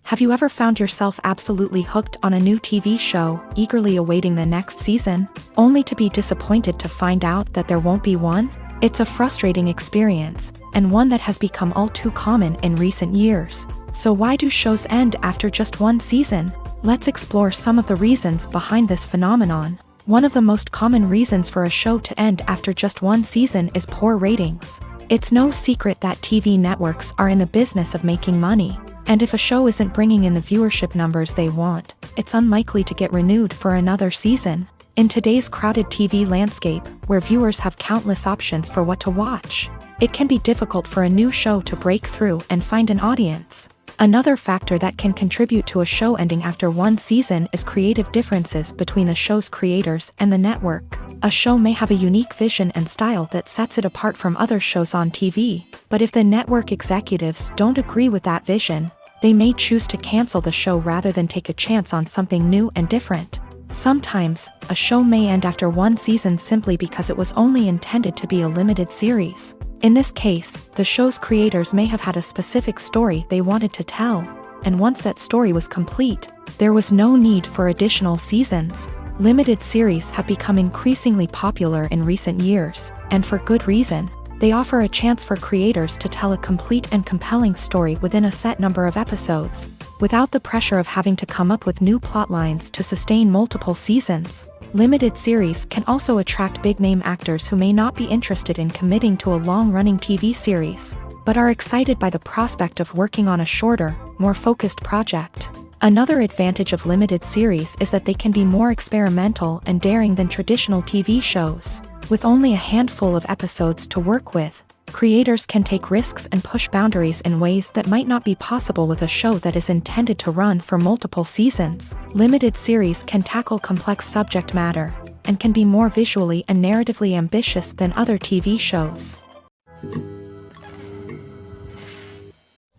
Have you ever found yourself absolutely hooked on a new TV show, eagerly awaiting the next season, only to be disappointed to find out that there won't be one? It's a frustrating experience, and one that has become all too common in recent years. So why do shows end after just one season? Let's explore some of the reasons behind this phenomenon. One of the most common reasons for a show to end after just one season is poor ratings. It's no secret that TV networks are in the business of making money. And if a show isn't bringing in the viewership numbers they want, it's unlikely to get renewed for another season. In today's crowded TV landscape, where viewers have countless options for what to watch, it can be difficult for a new show to break through and find an audience. Another factor that can contribute to a show ending after one season is creative differences between the show's creators and the network. A show may have a unique vision and style that sets it apart from other shows on TV, but if the network executives don't agree with that vision, they may choose to cancel the show rather than take a chance on something new and different. Sometimes, a show may end after one season simply because it was only intended to be a limited series. In this case, the show's creators may have had a specific story they wanted to tell, and once that story was complete, there was no need for additional seasons. Limited series have become increasingly popular in recent years, and for good reason. They offer a chance for creators to tell a complete and compelling story within a set number of episodes, without the pressure of having to come up with new plotlines to sustain multiple seasons. Limited series can also attract big-name actors who may not be interested in committing to a long-running TV series, but are excited by the prospect of working on a shorter, more focused project. Another advantage of limited series is that they can be more experimental and daring than traditional TV shows. With only a handful of episodes to work with, creators can take risks and push boundaries in ways that might not be possible with a show that is intended to run for multiple seasons. Limited series can tackle complex subject matter, and can be more visually and narratively ambitious than other TV shows.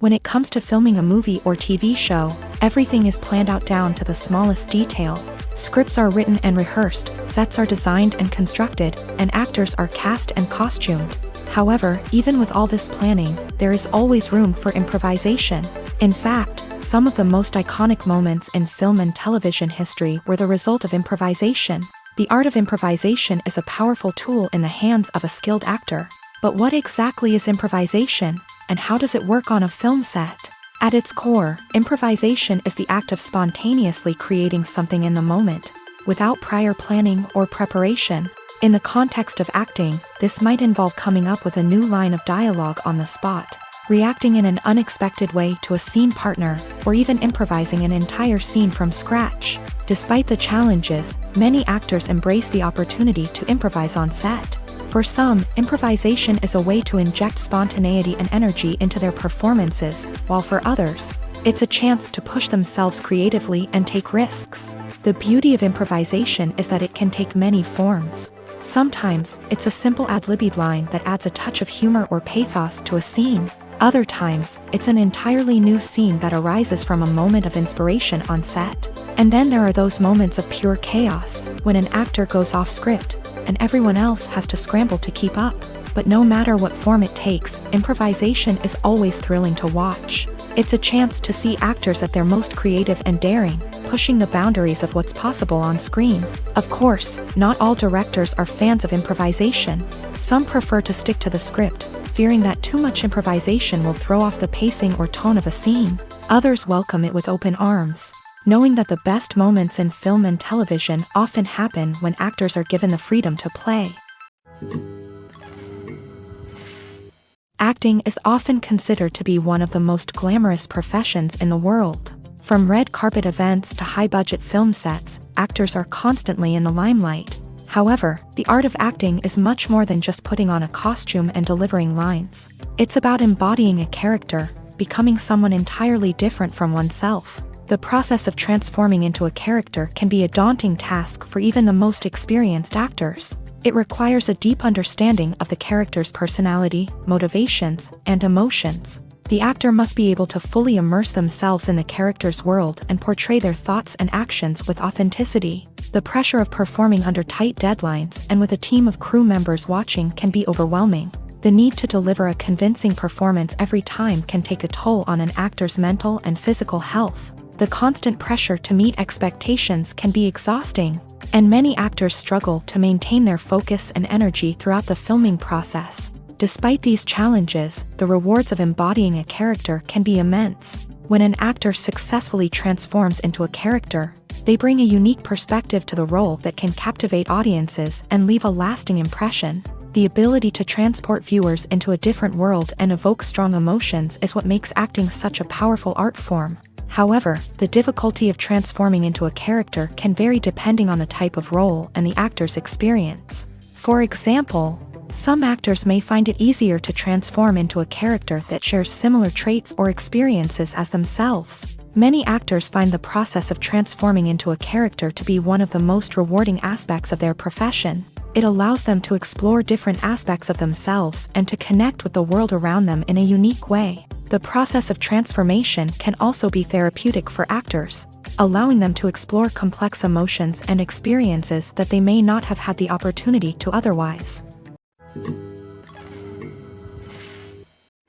When it comes to filming a movie or TV show, everything is planned out down to the smallest detail. Scripts are written and rehearsed, sets are designed and constructed, and actors are cast and costumed. However, even with all this planning, there is always room for improvisation. In fact, some of the most iconic moments in film and television history were the result of improvisation. The art of improvisation is a powerful tool in the hands of a skilled actor. But what exactly is improvisation, and how does it work on a film set? At its core, improvisation is the act of spontaneously creating something in the moment, without prior planning or preparation. In the context of acting, this might involve coming up with a new line of dialogue on the spot, reacting in an unexpected way to a scene partner, or even improvising an entire scene from scratch. Despite the challenges, many actors embrace the opportunity to improvise on set. For some, improvisation is a way to inject spontaneity and energy into their performances, while for others, it's a chance to push themselves creatively and take risks. The beauty of improvisation is that it can take many forms. Sometimes, it's a simple ad-libbed line that adds a touch of humor or pathos to a scene. Other times, it's an entirely new scene that arises from a moment of inspiration on set. And then there are those moments of pure chaos, when an actor goes off script, and everyone else has to scramble to keep up. But no matter what form it takes, improvisation is always thrilling to watch. It's a chance to see actors at their most creative and daring, pushing the boundaries of what's possible on screen. Of course, not all directors are fans of improvisation. Some prefer to stick to the script, fearing that too much improvisation will throw off the pacing or tone of a scene. Others welcome it with open arms, knowing that the best moments in film and television often happen when actors are given the freedom to play. Acting is often considered to be one of the most glamorous professions in the world. From red carpet events to high-budget film sets, actors are constantly in the limelight. However, the art of acting is much more than just putting on a costume and delivering lines. It's about embodying a character, becoming someone entirely different from oneself. The process of transforming into a character can be a daunting task for even the most experienced actors. It requires a deep understanding of the character's personality, motivations, and emotions. The actor must be able to fully immerse themselves in the character's world and portray their thoughts and actions with authenticity. The pressure of performing under tight deadlines and with a team of crew members watching can be overwhelming. The need to deliver a convincing performance every time can take a toll on an actor's mental and physical health. The constant pressure to meet expectations can be exhausting, and many actors struggle to maintain their focus and energy throughout the filming process. Despite these challenges, the rewards of embodying a character can be immense. When an actor successfully transforms into a character, they bring a unique perspective to the role that can captivate audiences and leave a lasting impression. The ability to transport viewers into a different world and evoke strong emotions is what makes acting such a powerful art form. However, the difficulty of transforming into a character can vary depending on the type of role and the actor's experience. For example, some actors may find it easier to transform into a character that shares similar traits or experiences as themselves. Many actors find the process of transforming into a character to be one of the most rewarding aspects of their profession. It allows them to explore different aspects of themselves and to connect with the world around them in a unique way. The process of transformation can also be therapeutic for actors, allowing them to explore complex emotions and experiences that they may not have had the opportunity to otherwise.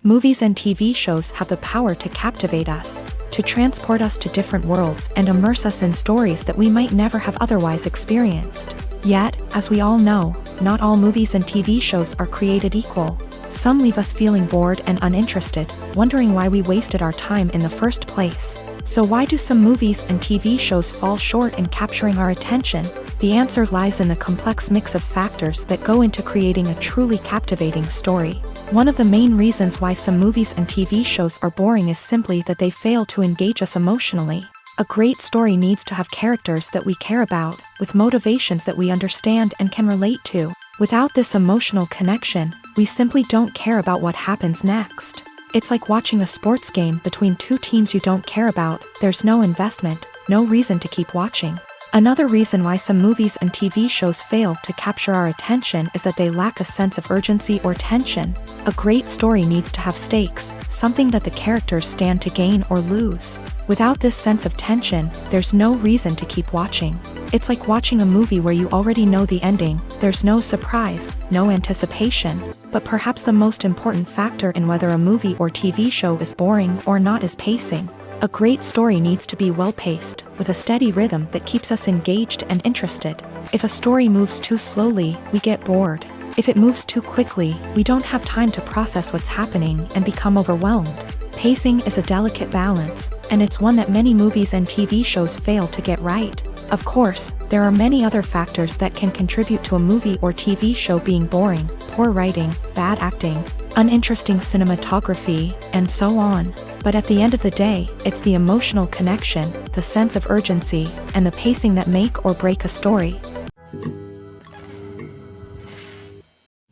Movies and TV shows have the power to captivate us, to transport us to different worlds and immerse us in stories that we might never have otherwise experienced. Yet, as we all know, not all movies and TV shows are created equal. Some leave us feeling bored and uninterested, wondering why we wasted our time in the first place. So why do some movies and TV shows fall short in capturing our attention? The answer lies in the complex mix of factors that go into creating a truly captivating story. One of the main reasons why some movies and TV shows are boring is simply that they fail to engage us emotionally. A great story needs to have characters that we care about, with motivations that we understand and can relate to. Without this emotional connection, we simply don't care about what happens next. It's like watching a sports game between two teams you don't care about. There's no investment, no reason to keep watching. Another reason why some movies and TV shows fail to capture our attention is that they lack a sense of urgency or tension. A great story needs to have stakes, something that the characters stand to gain or lose. Without this sense of tension, there's no reason to keep watching. It's like watching a movie where you already know the ending, there's no surprise, no anticipation. But perhaps the most important factor in whether a movie or TV show is boring or not is pacing. A great story needs to be well-paced, with a steady rhythm that keeps us engaged and interested. If a story moves too slowly, we get bored. If it moves too quickly, we don't have time to process what's happening and become overwhelmed. Pacing is a delicate balance, and it's one that many movies and TV shows fail to get right. Of course, there are many other factors that can contribute to a movie or TV show being boring: poor writing, bad acting, uninteresting cinematography, and so on. But at the end of the day, it's the emotional connection, the sense of urgency, and the pacing that make or break a story.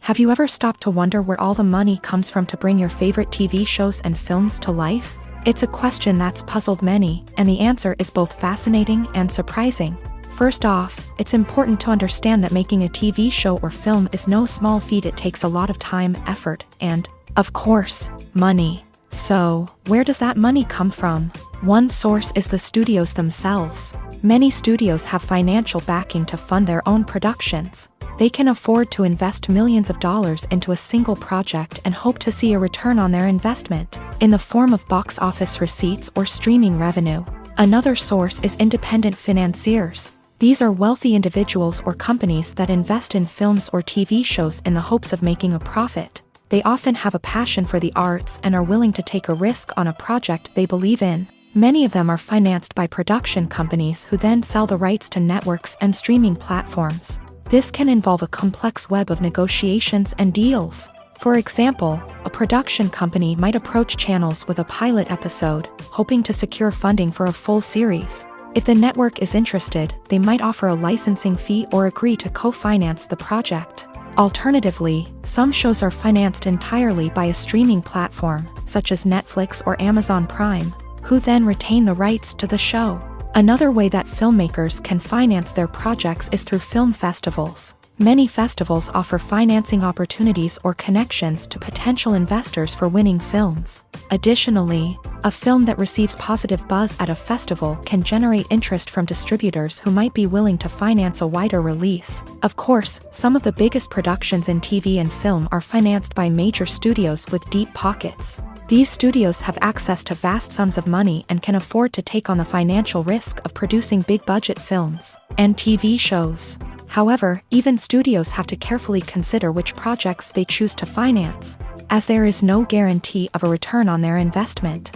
Have you ever stopped to wonder where all the money comes from to bring your favorite TV shows and films to life? It's a question that's puzzled many, and the answer is both fascinating and surprising. First off, it's important to understand that making a TV show or film is no small feat. It takes a lot of time, effort, and, of course, money. So, where does that money come from? One source is the studios themselves. Many studios have financial backing to fund their own productions. They can afford to invest millions of dollars into a single project and hope to see a return on their investment, in the form of box office receipts or streaming revenue. Another source is independent financiers. These are wealthy individuals or companies that invest in films or TV shows in the hopes of making a profit. They often have a passion for the arts and are willing to take a risk on a project they believe in. Many of them are financed by production companies who then sell the rights to networks and streaming platforms. This can involve a complex web of negotiations and deals. For example, a production company might approach channels with a pilot episode, hoping to secure funding for a full series. If the network is interested, they might offer a licensing fee or agree to co-finance the project. Alternatively, some shows are financed entirely by a streaming platform, such as Netflix or Amazon Prime, who then retain the rights to the show. Another way that filmmakers can finance their projects is through film festivals. Many festivals offer financing opportunities or connections to potential investors for winning films. Additionally, a film that receives positive buzz at a festival can generate interest from distributors who might be willing to finance a wider release. Of course, some of the biggest productions in TV and film are financed by major studios with deep pockets. These studios have access to vast sums of money and can afford to take on the financial risk of producing big-budget films and TV shows. However, even studios have to carefully consider which projects they choose to finance, as there is no guarantee of a return on their investment.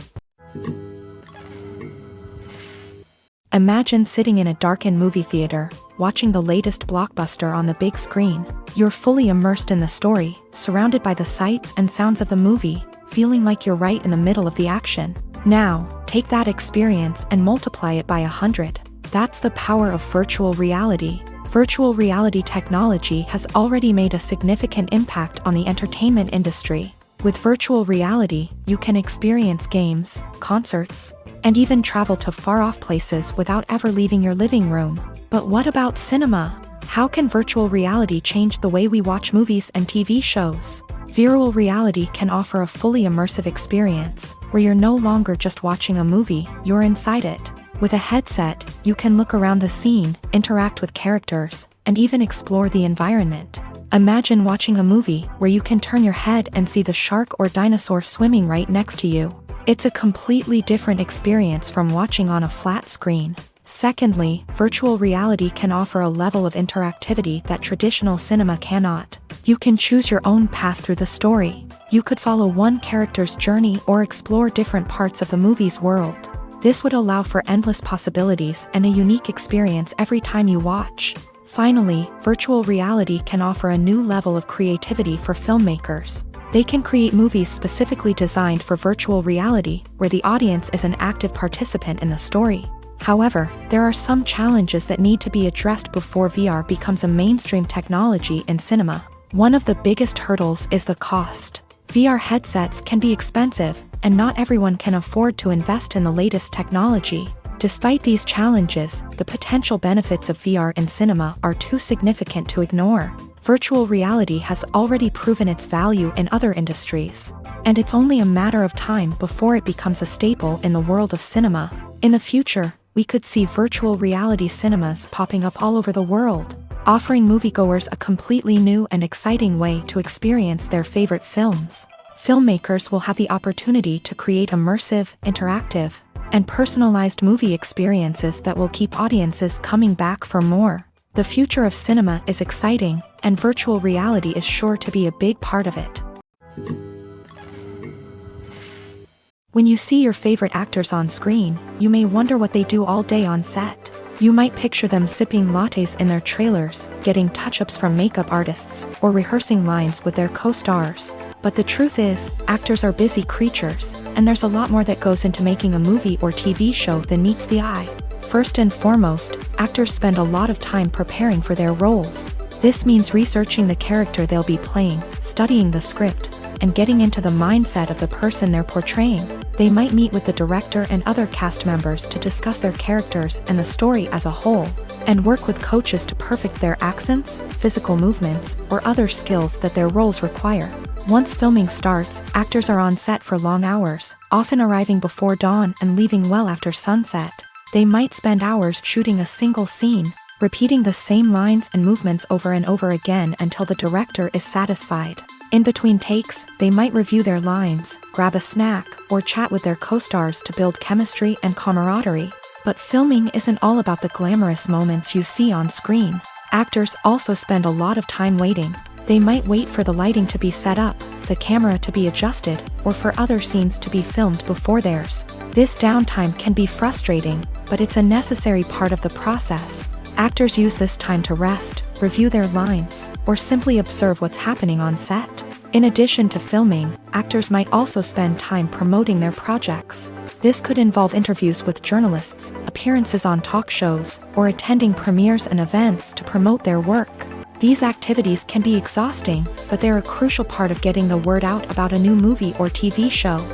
Imagine sitting in a darkened movie theater, watching the latest blockbuster on the big screen. You're fully immersed in the story, surrounded by the sights and sounds of the movie, feeling like you're right in the middle of the action. Now, take that experience and multiply it by 100. That's the power of virtual reality. Virtual reality technology has already made a significant impact on the entertainment industry. With virtual reality, you can experience games, concerts, and even travel to far-off places without ever leaving your living room. But what about cinema? How can virtual reality change the way we watch movies and TV shows? Virtual reality can offer a fully immersive experience, where you're no longer just watching a movie, you're inside it. With a headset, you can look around the scene, interact with characters, and even explore the environment. Imagine watching a movie where you can turn your head and see the shark or dinosaur swimming right next to you. It's a completely different experience from watching on a flat screen. Secondly, virtual reality can offer a level of interactivity that traditional cinema cannot. You can choose your own path through the story. You could follow one character's journey or explore different parts of the movie's world. This would allow for endless possibilities and a unique experience every time you watch. Finally, virtual reality can offer a new level of creativity for filmmakers. They can create movies specifically designed for virtual reality, where the audience is an active participant in the story. However, there are some challenges that need to be addressed before VR becomes a mainstream technology in cinema. One of the biggest hurdles is the cost. VR headsets can be expensive, and not everyone can afford to invest in the latest technology. Despite these challenges, the potential benefits of VR in cinema are too significant to ignore. Virtual reality has already proven its value in other industries, and it's only a matter of time before it becomes a staple in the world of cinema. In the future, we could see virtual reality cinemas popping up all over the world, offering moviegoers a completely new and exciting way to experience their favorite films. Filmmakers will have the opportunity to create immersive, interactive, and personalized movie experiences that will keep audiences coming back for more. The future of cinema is exciting, and virtual reality is sure to be a big part of it. When you see your favorite actors on screen, you may wonder what they do all day on set. You might picture them sipping lattes in their trailers, getting touch-ups from makeup artists, or rehearsing lines with their co-stars. But the truth is, actors are busy creatures, and there's a lot more that goes into making a movie or TV show than meets the eye. First and foremost, actors spend a lot of time preparing for their roles. This means researching the character they'll be playing, studying the script, and getting into the mindset of the person they're portraying. They might meet with the director and other cast members to discuss their characters and the story as a whole, and work with coaches to perfect their accents, physical movements, or other skills that their roles require. Once filming starts, actors are on set for long hours, often arriving before dawn and leaving well after sunset. They might spend hours shooting a single scene, repeating the same lines and movements over and over again until the director is satisfied. In between takes, they might review their lines, grab a snack, or chat with their co-stars to build chemistry and camaraderie. But filming isn't all about the glamorous moments you see on screen. Actors also spend a lot of time waiting. They might wait for the lighting to be set up, the camera to be adjusted, or for other scenes to be filmed before theirs. This downtime can be frustrating, but it's a necessary part of the process. Actors use this time to rest, review their lines, or simply observe what's happening on set. In addition to filming, actors might also spend time promoting their projects. This could involve interviews with journalists, appearances on talk shows, or attending premieres and events to promote their work. These activities can be exhausting, but they're a crucial part of getting the word out about a new movie or TV show.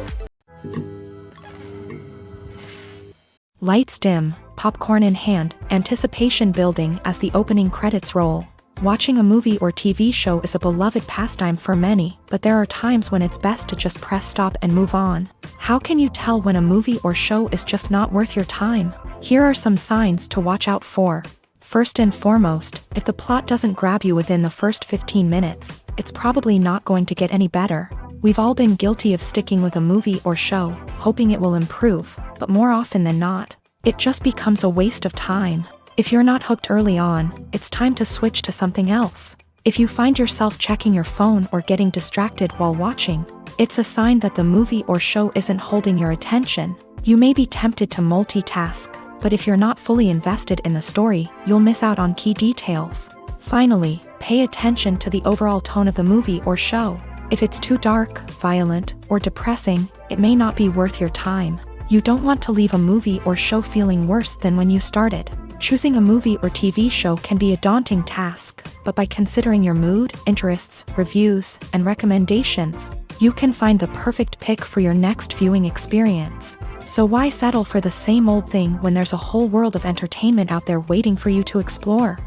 Lights dim, popcorn in hand, anticipation building as the opening credits roll. Watching a movie or TV show is a beloved pastime for many, but there are times when it's best to just press stop and move on. How can you tell when a movie or show is just not worth your time? Here are some signs to watch out for. First and foremost, if the plot doesn't grab you within the first 15 minutes, it's probably not going to get any better. We've all been guilty of sticking with a movie or show, hoping it will improve, but more often than not, it just becomes a waste of time. If you're not hooked early on, it's time to switch to something else. If you find yourself checking your phone or getting distracted while watching, it's a sign that the movie or show isn't holding your attention. You may be tempted to multitask, but if you're not fully invested in the story, you'll miss out on key details. Finally, pay attention to the overall tone of the movie or show. If it's too dark, violent, or depressing, it may not be worth your time. You don't want to leave a movie or show feeling worse than when you started. Choosing a movie or TV show can be a daunting task, but by considering your mood, interests, reviews, and recommendations, you can find the perfect pick for your next viewing experience. So why settle for the same old thing when there's a whole world of entertainment out there waiting for you to explore?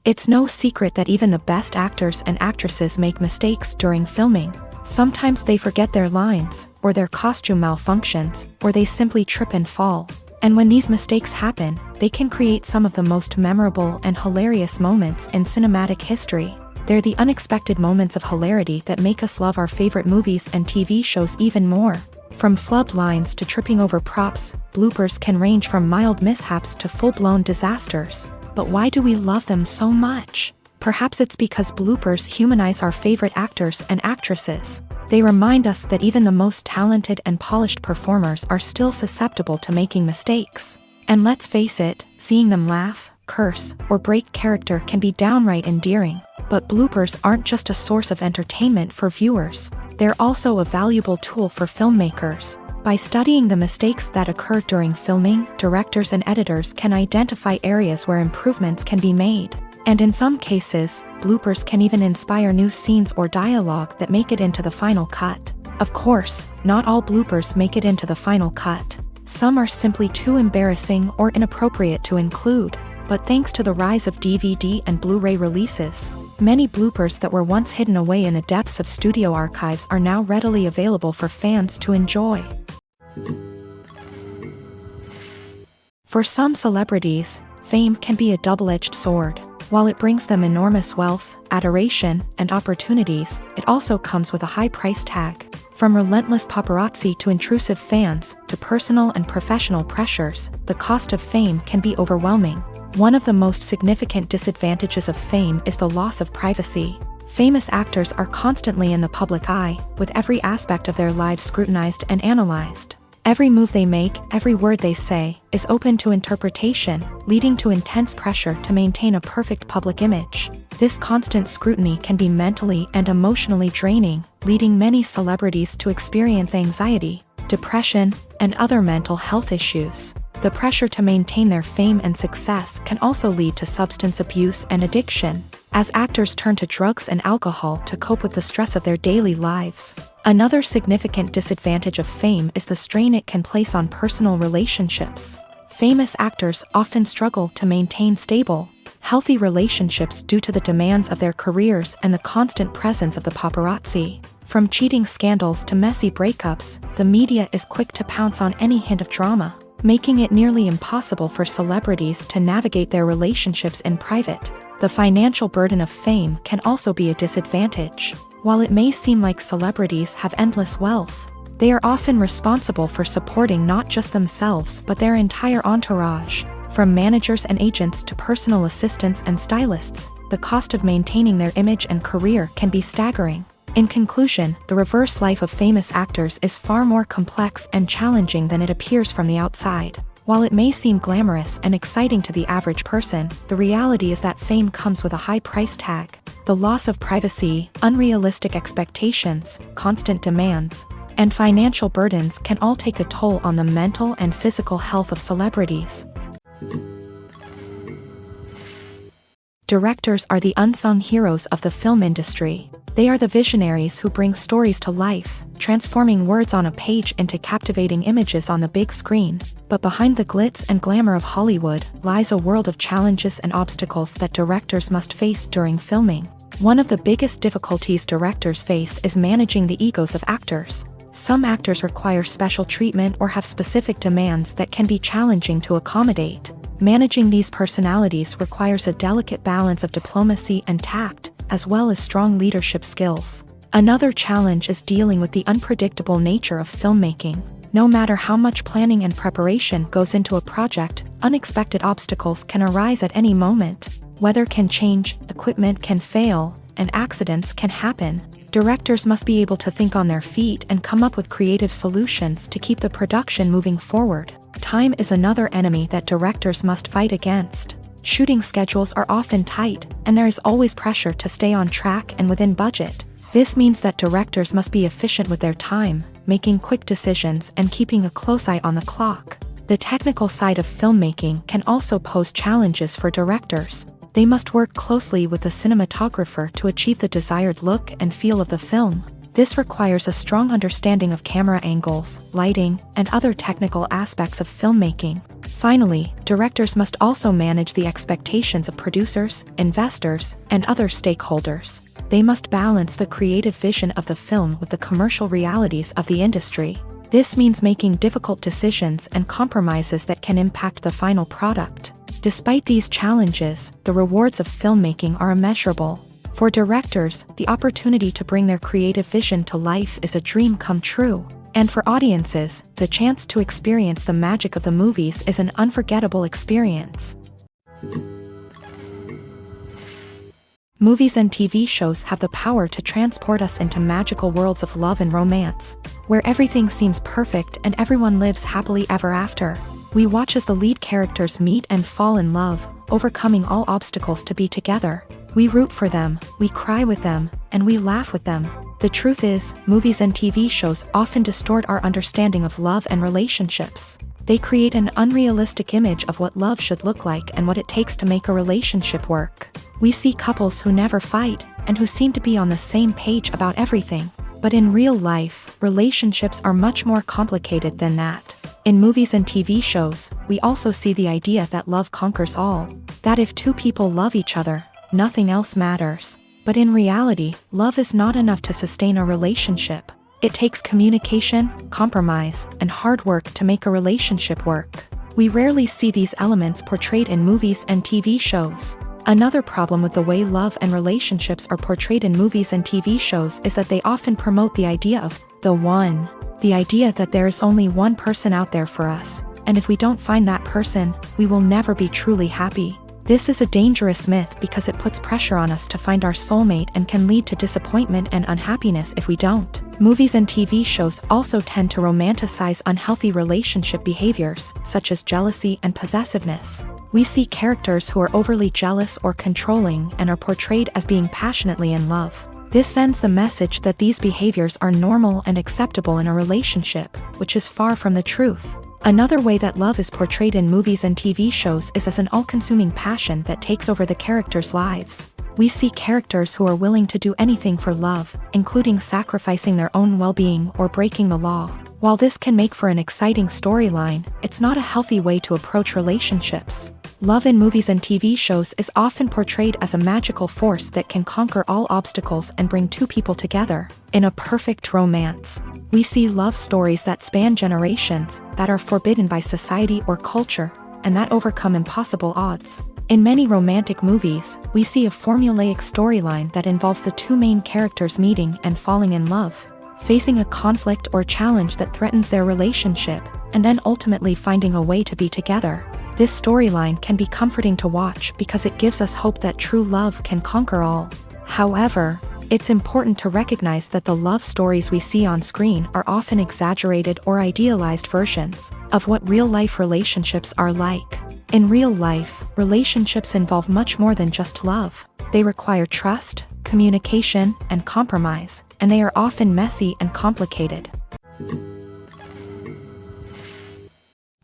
It's no secret that even the best actors and actresses make mistakes during filming. Sometimes they forget their lines, or their costume malfunctions, or they simply trip and fall. And when these mistakes happen, they can create some of the most memorable and hilarious moments in cinematic history. They're the unexpected moments of hilarity that make us love our favorite movies and TV shows even more. From flubbed lines to tripping over props, bloopers can range from mild mishaps to full-blown disasters. But why do we love them so much? Perhaps it's because bloopers humanize our favorite actors and actresses. They remind us that even the most talented and polished performers are still susceptible to making mistakes. And let's face it, seeing them laugh, curse, or break character can be downright endearing. But bloopers aren't just a source of entertainment for viewers. They're also a valuable tool for filmmakers. By studying the mistakes that occur during filming, directors and editors can identify areas where improvements can be made. And in some cases, bloopers can even inspire new scenes or dialogue that make it into the final cut. Of course, not all bloopers make it into the final cut. Some are simply too embarrassing or inappropriate to include. but thanks to the rise of DVD and Blu-ray releases, many bloopers that were once hidden away in the depths of studio archives are now readily available for fans to enjoy. For some celebrities, fame can be a double-edged sword. While it brings them enormous wealth, adoration, and opportunities, it also comes with a high price tag. From relentless paparazzi to intrusive fans, to personal and professional pressures, the cost of fame can be overwhelming. One of the most significant disadvantages of fame is the loss of privacy. Famous actors are constantly in the public eye, with every aspect of their lives scrutinized and analyzed. Every move they make, every word they say, is open to interpretation, leading to intense pressure to maintain a perfect public image. This constant scrutiny can be mentally and emotionally draining, leading many celebrities to experience anxiety, depression, and other mental health issues. The pressure to maintain their fame and success can also lead to substance abuse and addiction, as actors turn to drugs and alcohol to cope with the stress of their daily lives. Another significant disadvantage of fame is the strain it can place on personal relationships. Famous actors often struggle to maintain stable, healthy relationships due to the demands of their careers and the constant presence of the paparazzi. From cheating scandals to messy breakups, the media is quick to pounce on any hint of drama, making it nearly impossible for celebrities to navigate their relationships in private. The financial burden of fame can also be a disadvantage. While it may seem like celebrities have endless wealth, they are often responsible for supporting not just themselves but their entire entourage. From managers and agents to personal assistants and stylists, the cost of maintaining their image and career can be staggering. In conclusion, the reverse life of famous actors is far more complex and challenging than it appears from the outside. While it may seem glamorous and exciting to the average person, the reality is that fame comes with a high price tag. The loss of privacy, unrealistic expectations, constant demands, and financial burdens can all take a toll on the mental and physical health of celebrities. Directors are the unsung heroes of the film industry. They are the visionaries who bring stories to life, transforming words on a page into captivating images on the big screen. But behind the glitz and glamour of Hollywood lies a world of challenges and obstacles that directors must face during filming. One of the biggest difficulties directors face is managing the egos of actors. Some actors require special treatment or have specific demands that can be challenging to accommodate. Managing these personalities requires a delicate balance of diplomacy and tact, as well as strong leadership skills. Another challenge is dealing with the unpredictable nature of filmmaking. No matter how much planning and preparation goes into a project, unexpected obstacles can arise at any moment. Weather can change, equipment can fail, and accidents can happen. Directors must be able to think on their feet and come up with creative solutions to keep the production moving forward. Time is another enemy that directors must fight against. Shooting schedules are often tight, and there is always pressure to stay on track and within budget. This means that directors must be efficient with their time, making quick decisions and keeping a close eye on the clock. The technical side of filmmaking can also pose challenges for directors. They must work closely with the cinematographer to achieve the desired look and feel of the film. This requires a strong understanding of camera angles, lighting, and other technical aspects of filmmaking. Finally, directors must also manage the expectations of producers, investors, and other stakeholders. They must balance the creative vision of the film with the commercial realities of the industry. This means making difficult decisions and compromises that can impact the final product. Despite these challenges, the rewards of filmmaking are immeasurable. For directors, the opportunity to bring their creative vision to life is a dream come true. And for audiences, the chance to experience the magic of the movies is an unforgettable experience. Movies and TV shows have the power to transport us into magical worlds of love and romance, where everything seems perfect and everyone lives happily ever after. We watch as the lead characters meet and fall in love, overcoming all obstacles to be together. We root for them, we cry with them, and we laugh with them. The truth is, movies and TV shows often distort our understanding of love and relationships. They create an unrealistic image of what love should look like and what it takes to make a relationship work. We see couples who never fight, and who seem to be on the same page about everything. But in real life, relationships are much more complicated than that. In movies and TV shows, we also see the idea that love conquers all, that if two people love each other, nothing else matters. But in reality, love is not enough to sustain a relationship. It takes communication, compromise, and hard work to make a relationship work. We rarely see these elements portrayed in movies and TV shows. Another problem with the way love and relationships are portrayed in movies and TV shows is that they often promote the idea of the one. The idea that there is only one person out there for us, and if we don't find that person, we will never be truly happy. This is a dangerous myth because it puts pressure on us to find our soulmate and can lead to disappointment and unhappiness if we don't. Movies and TV shows also tend to romanticize unhealthy relationship behaviors, such as jealousy and possessiveness. We see characters who are overly jealous or controlling and are portrayed as being passionately in love. This sends the message that these behaviors are normal and acceptable in a relationship, which is far from the truth. Another way that love is portrayed in movies and TV shows is as an all-consuming passion that takes over the characters' lives. We see characters who are willing to do anything for love, including sacrificing their own well-being or breaking the law. While this can make for an exciting storyline, it's not a healthy way to approach relationships. Love in movies and TV shows is often portrayed as a magical force that can conquer all obstacles and bring two people together in a perfect romance. We see love stories that span generations, that are forbidden by society or culture, and that overcome impossible odds. In many romantic movies, we see a formulaic storyline that involves the two main characters meeting and falling in love, facing a conflict or challenge that threatens their relationship, and then ultimately finding a way to be together. This storyline can be comforting to watch because it gives us hope that true love can conquer all. However, it's important to recognize that the love stories we see on screen are often exaggerated or idealized versions of what real-life relationships are like. In real life, relationships involve much more than just love. They require trust, communication, and compromise, and they are often messy and complicated.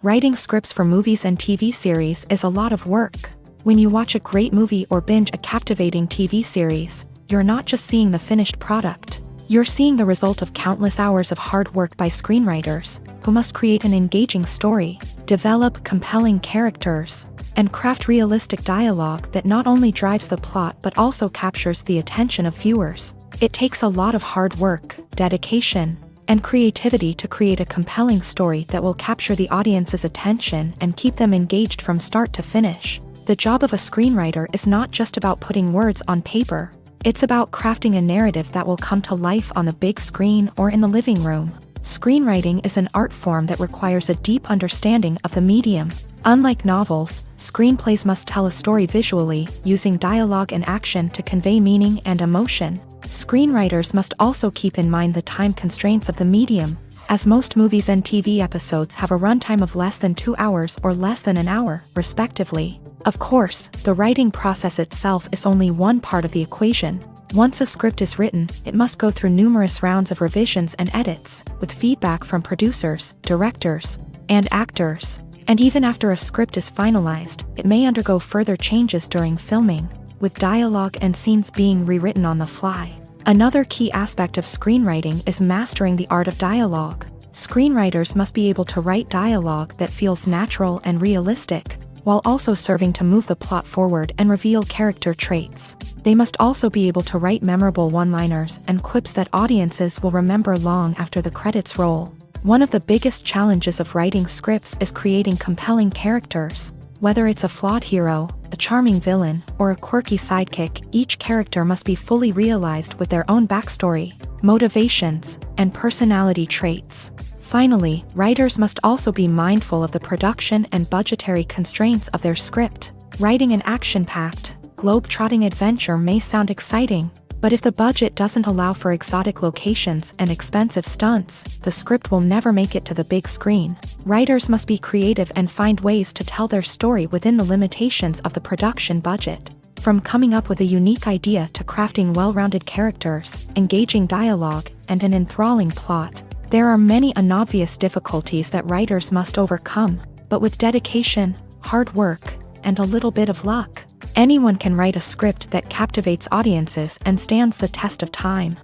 Writing scripts for movies and TV series is a lot of work. When you watch a great movie or binge a captivating TV series, you're not just seeing the finished product. You're seeing the result of countless hours of hard work by screenwriters, who must create an engaging story, develop compelling characters, and craft realistic dialogue that not only drives the plot but also captures the attention of viewers. It takes a lot of hard work, dedication, and creativity to create a compelling story that will capture the audience's attention and keep them engaged from start to finish. The job of a screenwriter is not just about putting words on paper. It's about crafting a narrative that will come to life on the big screen or in the living room. Screenwriting is an art form that requires a deep understanding of the medium. Unlike novels, screenplays must tell a story visually, using dialogue and action to convey meaning and emotion. Screenwriters must also keep in mind the time constraints of the medium, as most movies and TV episodes have a runtime of less than 2 hours or less than an hour, respectively. Of course, the writing process itself is only one part of the equation. Once a script is written, it must go through numerous rounds of revisions and edits, with feedback from producers, directors, and actors. And even after a script is finalized, it may undergo further changes during filming, with dialogue and scenes being rewritten on the fly. Another key aspect of screenwriting is mastering the art of dialogue. Screenwriters must be able to write dialogue that feels natural and realistic, while also serving to move the plot forward and reveal character traits. They must also be able to write memorable one-liners and quips that audiences will remember long after the credits roll. One of the biggest challenges of writing scripts is creating compelling characters. Whether it's a flawed hero, a charming villain, or a quirky sidekick, each character must be fully realized with their own backstory, motivations, and personality traits. Finally, writers must also be mindful of the production and budgetary constraints of their script. Writing an action-packed, globe-trotting adventure may sound exciting, but if the budget doesn't allow for exotic locations and expensive stunts, the script will never make it to the big screen. Writers must be creative and find ways to tell their story within the limitations of the production budget. From coming up with a unique idea to crafting well-rounded characters, engaging dialogue, and an enthralling plot, there are many unobvious difficulties that writers must overcome, but with dedication, hard work, and a little bit of luck, anyone can write a script that captivates audiences and stands the test of time.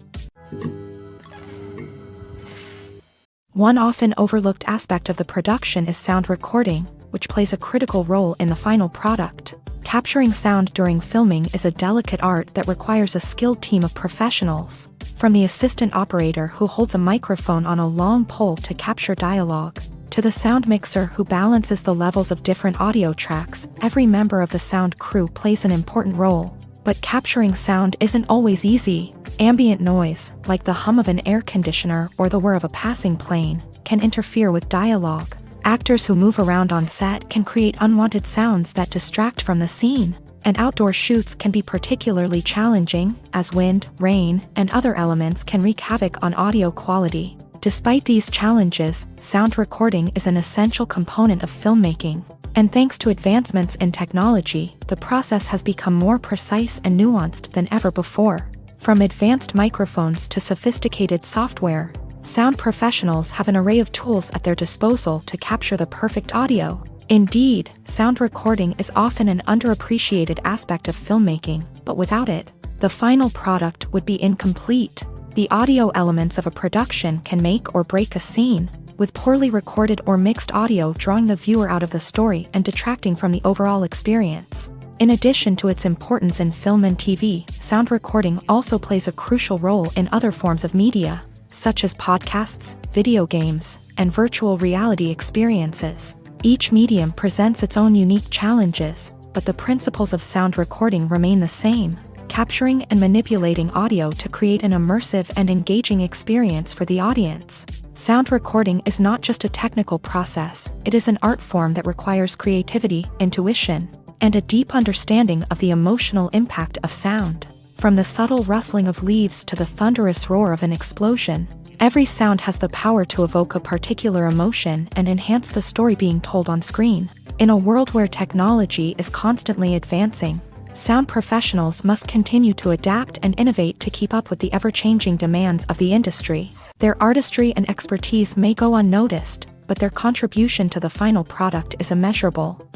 One often overlooked aspect of the production is sound recording, which plays a critical role in the final product. Capturing sound during filming is a delicate art that requires a skilled team of professionals. From the assistant operator who holds a microphone on a long pole to capture dialogue, to the sound mixer who balances the levels of different audio tracks, every member of the sound crew plays an important role. But capturing sound isn't always easy. Ambient noise, like the hum of an air conditioner or the whir of a passing plane, can interfere with dialogue. Actors who move around on set can create unwanted sounds that distract from the scene. And outdoor shoots can be particularly challenging, as wind, rain, and other elements can wreak havoc on audio quality. Despite these challenges, sound recording is an essential component of filmmaking. And thanks to advancements in technology, the process has become more precise and nuanced than ever before. From advanced microphones to sophisticated software, sound professionals have an array of tools at their disposal to capture the perfect audio. Indeed, sound recording is often an underappreciated aspect of filmmaking, but without it, the final product would be incomplete. The audio elements of a production can make or break a scene, with poorly recorded or mixed audio drawing the viewer out of the story and detracting from the overall experience. In addition to its importance in film and TV, sound recording also plays a crucial role in other forms of media, such as podcasts, video games, and virtual reality experiences. Each medium presents its own unique challenges, but the principles of sound recording remain the same, capturing and manipulating audio to create an immersive and engaging experience for the audience. Sound recording is not just a technical process, it is an art form that requires creativity, intuition, and a deep understanding of the emotional impact of sound. From the subtle rustling of leaves to the thunderous roar of an explosion, every sound has the power to evoke a particular emotion and enhance the story being told on screen. In a world where technology is constantly advancing, sound professionals must continue to adapt and innovate to keep up with the ever-changing demands of the industry. Their artistry and expertise may go unnoticed, but their contribution to the final product is immeasurable.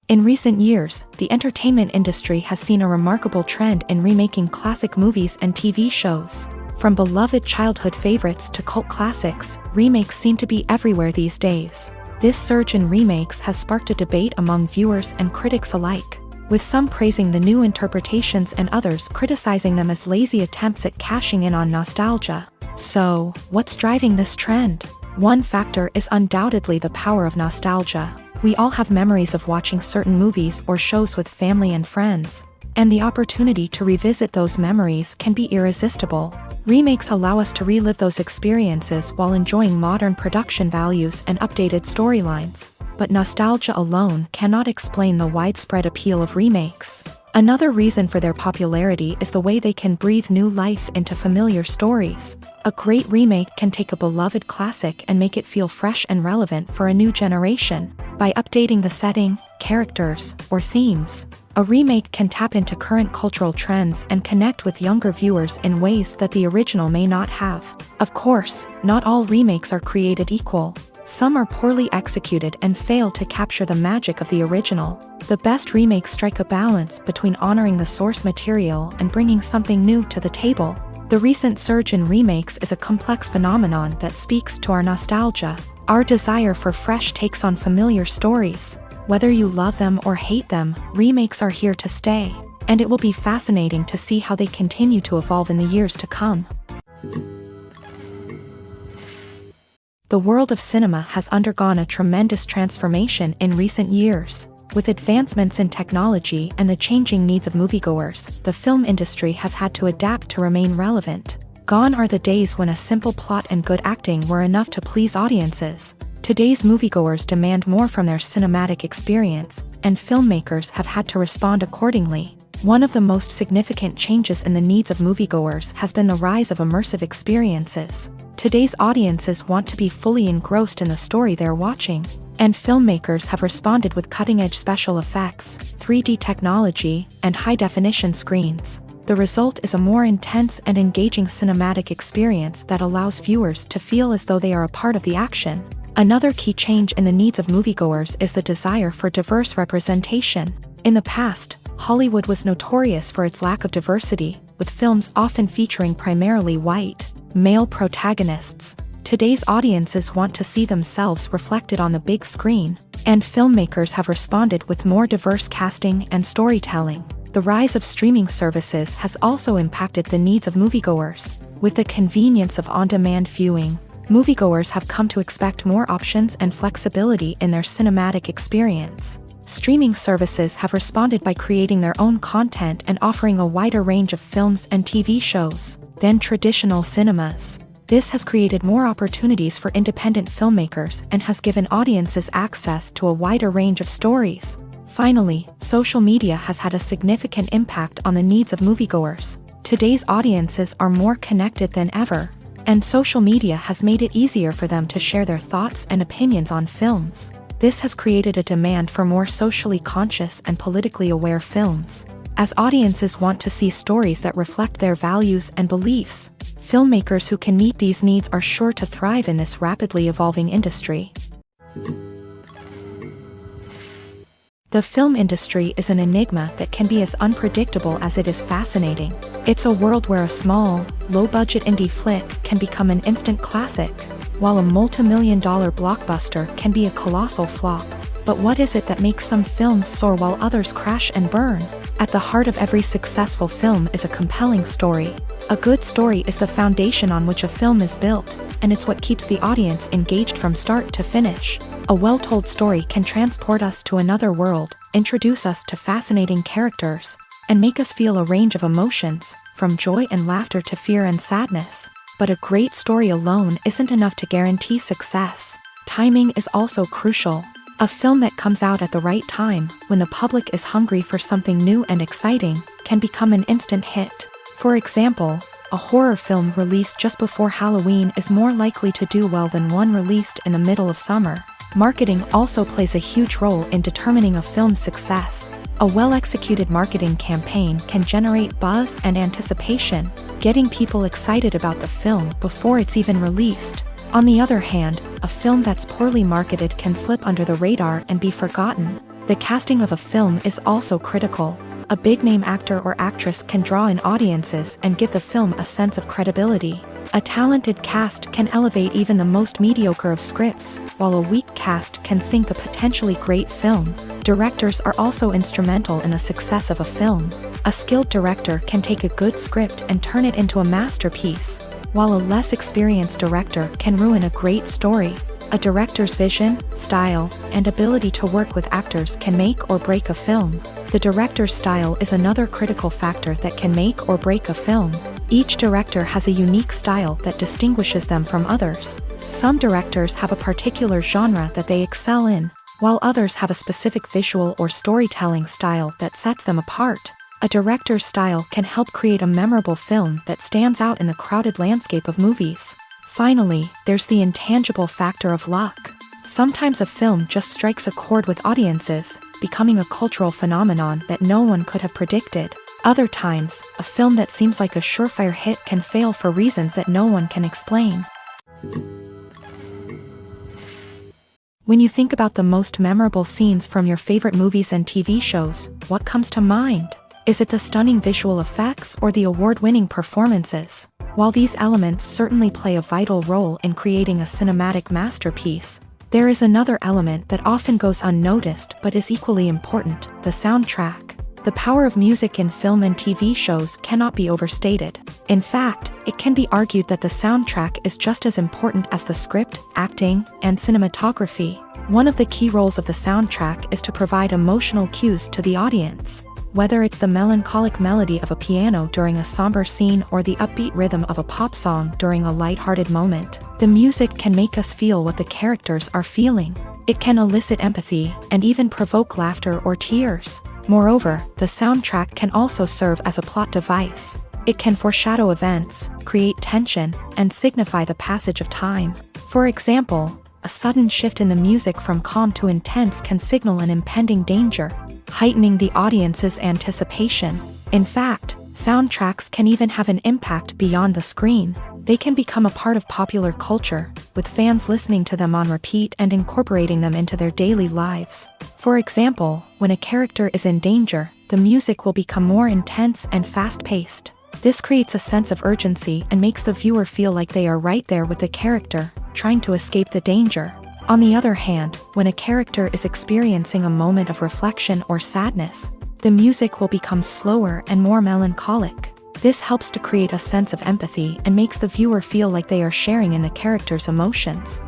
In recent years, the entertainment industry has seen a remarkable trend in remaking classic movies and TV shows. From beloved childhood favorites to cult classics, remakes seem to be everywhere these days. This surge in remakes has sparked a debate among viewers and critics alike, with some praising the new interpretations and others criticizing them as lazy attempts at cashing in on nostalgia. So, what's driving this trend? One factor is undoubtedly the power of nostalgia. We all have memories of watching certain movies or shows with family and friends, and the opportunity to revisit those memories can be irresistible. Remakes allow us to relive those experiences while enjoying modern production values and updated storylines. But nostalgia alone cannot explain the widespread appeal of remakes. Another reason for their popularity is the way they can breathe new life into familiar stories. A great remake can take a beloved classic and make it feel fresh and relevant for a new generation. By updating the setting, characters, or themes, a remake can tap into current cultural trends and connect with younger viewers in ways that the original may not have. Of course, not all remakes are created equal. Some are poorly executed and fail to capture the magic of the original. The best remakes strike a balance between honoring the source material and bringing something new to the table. The recent surge in remakes is a complex phenomenon that speaks to our nostalgia, our desire for fresh takes on familiar stories. Whether you love them or hate them, remakes are here to stay, and it will be fascinating to see how they continue to evolve in the years to come. The world of cinema has undergone a tremendous transformation in recent years. With advancements in technology and the changing needs of moviegoers, the film industry has had to adapt to remain relevant. Gone are the days when a simple plot and good acting were enough to please audiences. Today's moviegoers demand more from their cinematic experience, and filmmakers have had to respond accordingly. One of the most significant changes in the needs of moviegoers has been the rise of immersive experiences. Today's audiences want to be fully engrossed in the story they're watching, and filmmakers have responded with cutting-edge special effects, 3D technology, and high-definition screens. The result is a more intense and engaging cinematic experience that allows viewers to feel as though they are a part of the action. Another key change in the needs of moviegoers is the desire for diverse representation. In the past, Hollywood was notorious for its lack of diversity, with films often featuring primarily white, Male protagonists. Today's audiences want to see themselves reflected on the big screen, and filmmakers have responded with more diverse casting and storytelling. The rise of streaming services has also impacted the needs of moviegoers. With the convenience of on-demand viewing, moviegoers have come to expect more options and flexibility in their cinematic experience. Streaming services have responded by creating their own content and offering a wider range of films and TV shows than traditional cinemas. This has created more opportunities for independent filmmakers and has given audiences access to a wider range of stories. Finally, social media has had a significant impact on the needs of moviegoers. Today's audiences are more connected than ever, and social media has made it easier for them to share their thoughts and opinions on films. This has created a demand for more socially conscious and politically aware films. As audiences want to see stories that reflect their values and beliefs, filmmakers who can meet these needs are sure to thrive in this rapidly evolving industry. The film industry is an enigma that can be as unpredictable as it is fascinating. It's a world where a small, low-budget indie flick can become an instant classic, while a multi-million-dollar blockbuster can be a colossal flop. But what is it that makes some films soar while others crash and burn? At the heart of every successful film is a compelling story. A good story is the foundation on which a film is built, and it's what keeps the audience engaged from start to finish. A well-told story can transport us to another world, introduce us to fascinating characters, and make us feel a range of emotions, from joy and laughter to fear and sadness. But a great story alone isn't enough to guarantee success. Timing is also crucial. A film that comes out at the right time, when the public is hungry for something new and exciting, can become an instant hit. For example, a horror film released just before Halloween is more likely to do well than one released in the middle of summer. Marketing also plays a huge role in determining a film's success. A well-executed marketing campaign can generate buzz and anticipation, getting people excited about the film before it's even released. On the other hand, a film that's poorly marketed can slip under the radar and be forgotten. The casting of a film is also critical. A big-name actor or actress can draw in audiences and give the film a sense of credibility. A talented cast can elevate even the most mediocre of scripts, while a weak cast can sink a potentially great film. Directors are also instrumental in the success of a film. A skilled director can take a good script and turn it into a masterpiece, while a less experienced director can ruin a great story. A director's vision, style, and ability to work with actors can make or break a film. The director's style is another critical factor that can make or break a film. Each director has a unique style that distinguishes them from others. Some directors have a particular genre that they excel in, while others have a specific visual or storytelling style that sets them apart. A director's style can help create a memorable film that stands out in the crowded landscape of movies. Finally, there's the intangible factor of luck. Sometimes a film just strikes a chord with audiences, becoming a cultural phenomenon that no one could have predicted. Other times, a film that seems like a surefire hit can fail for reasons that no one can explain. When you think about the most memorable scenes from your favorite movies and TV shows, what comes to mind? Is it the stunning visual effects or the award-winning performances? While these elements certainly play a vital role in creating a cinematic masterpiece, there is another element that often goes unnoticed but is equally important: the soundtrack. The power of music in film and TV shows cannot be overstated. In fact, it can be argued that the soundtrack is just as important as the script, acting, and cinematography. One of the key roles of the soundtrack is to provide emotional cues to the audience. Whether it's the melancholic melody of a piano during a somber scene or the upbeat rhythm of a pop song during a lighthearted moment, the music can make us feel what the characters are feeling. It can elicit empathy and even provoke laughter or tears. Moreover, the soundtrack can also serve as a plot device. It can foreshadow events, create tension, and signify the passage of time. For example, a sudden shift in the music from calm to intense can signal an impending danger, heightening the audience's anticipation. In fact, soundtracks can even have an impact beyond the screen. They can become a part of popular culture, with fans listening to them on repeat and incorporating them into their daily lives. For example, when a character is in danger, the music will become more intense and fast-paced. This creates a sense of urgency and makes the viewer feel like they are right there with the character, trying to escape the danger. On the other hand, when a character is experiencing a moment of reflection or sadness, the music will become slower and more melancholic. This helps to create a sense of empathy and makes the viewer feel like they are sharing in the character's emotions.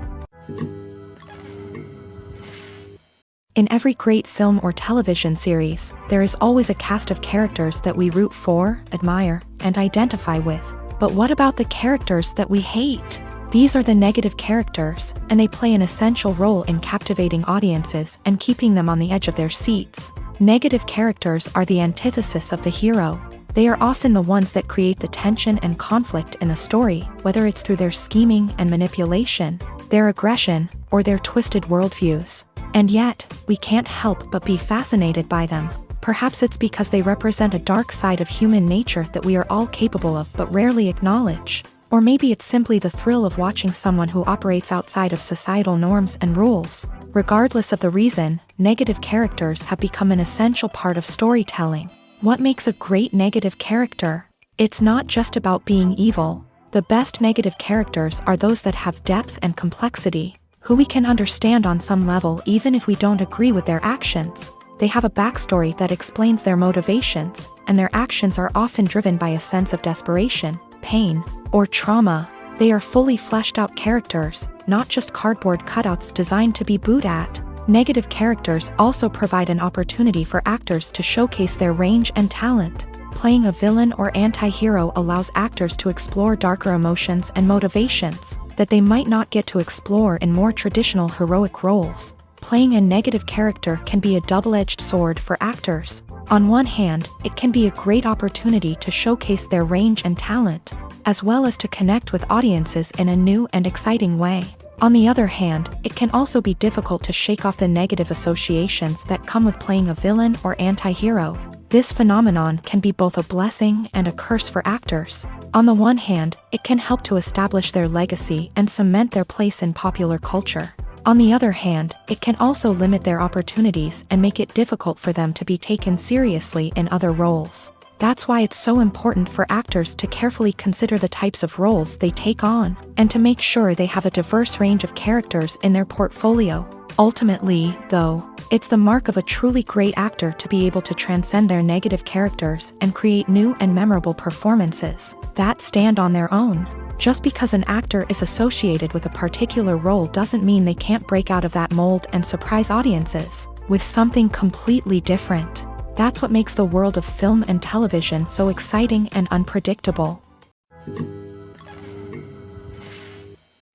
In every great film or television series, there is always a cast of characters that we root for, admire, and identify with. But what about the characters that we hate? These are the negative characters, and they play an essential role in captivating audiences and keeping them on the edge of their seats. Negative characters are the antithesis of the hero. They are often the ones that create the tension and conflict in the story, whether it's through their scheming and manipulation, their aggression, or their twisted worldviews. And yet, we can't help but be fascinated by them. Perhaps it's because they represent a dark side of human nature that we are all capable of but rarely acknowledge. Or maybe it's simply the thrill of watching someone who operates outside of societal norms and rules. Regardless of the reason, negative characters have become an essential part of storytelling. What makes a great negative character? It's not just about being evil. The best negative characters are those that have depth and complexity, who we can understand on some level even if we don't agree with their actions. They have a backstory that explains their motivations, and their actions are often driven by a sense of desperation, pain, or trauma. They are fully fleshed out characters, not just cardboard cutouts designed to be booed at. Negative characters also provide an opportunity for actors to showcase their range and talent. Playing a villain or anti-hero allows actors to explore darker emotions and motivations that they might not get to explore in more traditional heroic roles. Playing a negative character can be a double-edged sword for actors. On one hand, it can be a great opportunity to showcase their range and talent, as well as to connect with audiences in a new and exciting way. On the other hand, it can also be difficult to shake off the negative associations that come with playing a villain or anti-hero. This phenomenon can be both a blessing and a curse for actors. On the one hand, it can help to establish their legacy and cement their place in popular culture. On the other hand, it can also limit their opportunities and make it difficult for them to be taken seriously in other roles. That's why it's so important for actors to carefully consider the types of roles they take on, and to make sure they have a diverse range of characters in their portfolio. Ultimately, though, it's the mark of a truly great actor to be able to transcend their negative characters and create new and memorable performances that stand on their own. Just because an actor is associated with a particular role doesn't mean they can't break out of that mold and surprise audiences with something completely different. That's what makes the world of film and television so exciting and unpredictable.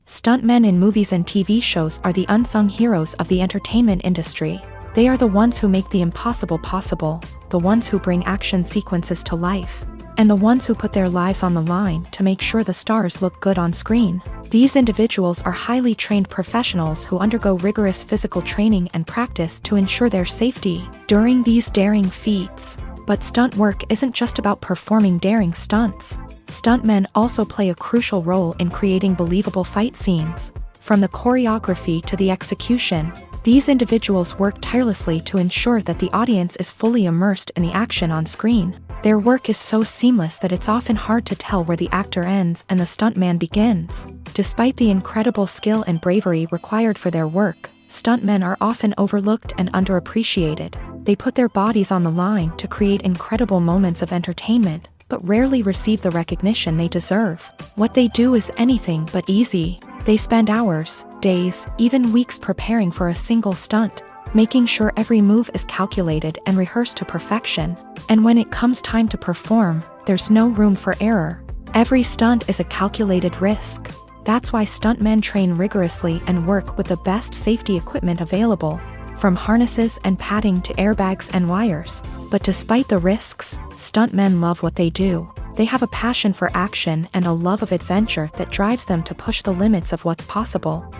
Stuntmen in movies and TV shows are the unsung heroes of the entertainment industry. They are the ones who make the impossible possible, the ones who bring action sequences to life, and the ones who put their lives on the line to make sure the stars look good on screen. These individuals are highly trained professionals who undergo rigorous physical training and practice to ensure their safety during these daring feats. But stunt work isn't just about performing daring stunts. Stuntmen also play a crucial role in creating believable fight scenes. From the choreography to the execution, these individuals work tirelessly to ensure that the audience is fully immersed in the action on screen. Their work is so seamless that it's often hard to tell where the actor ends and the stuntman begins. Despite the incredible skill and bravery required for their work, stuntmen are often overlooked and underappreciated. They put their bodies on the line to create incredible moments of entertainment, but rarely receive the recognition they deserve. What they do is anything but easy. They spend hours, days, even weeks preparing for a single stunt, making sure every move is calculated and rehearsed to perfection. And when it comes time to perform, there's no room for error. Every stunt is a calculated risk. That's why stuntmen train rigorously and work with the best safety equipment available, from harnesses and padding to airbags and wires. But despite the risks, stuntmen love what they do. They have a passion for action and a love of adventure that drives them to push the limits of what's possible.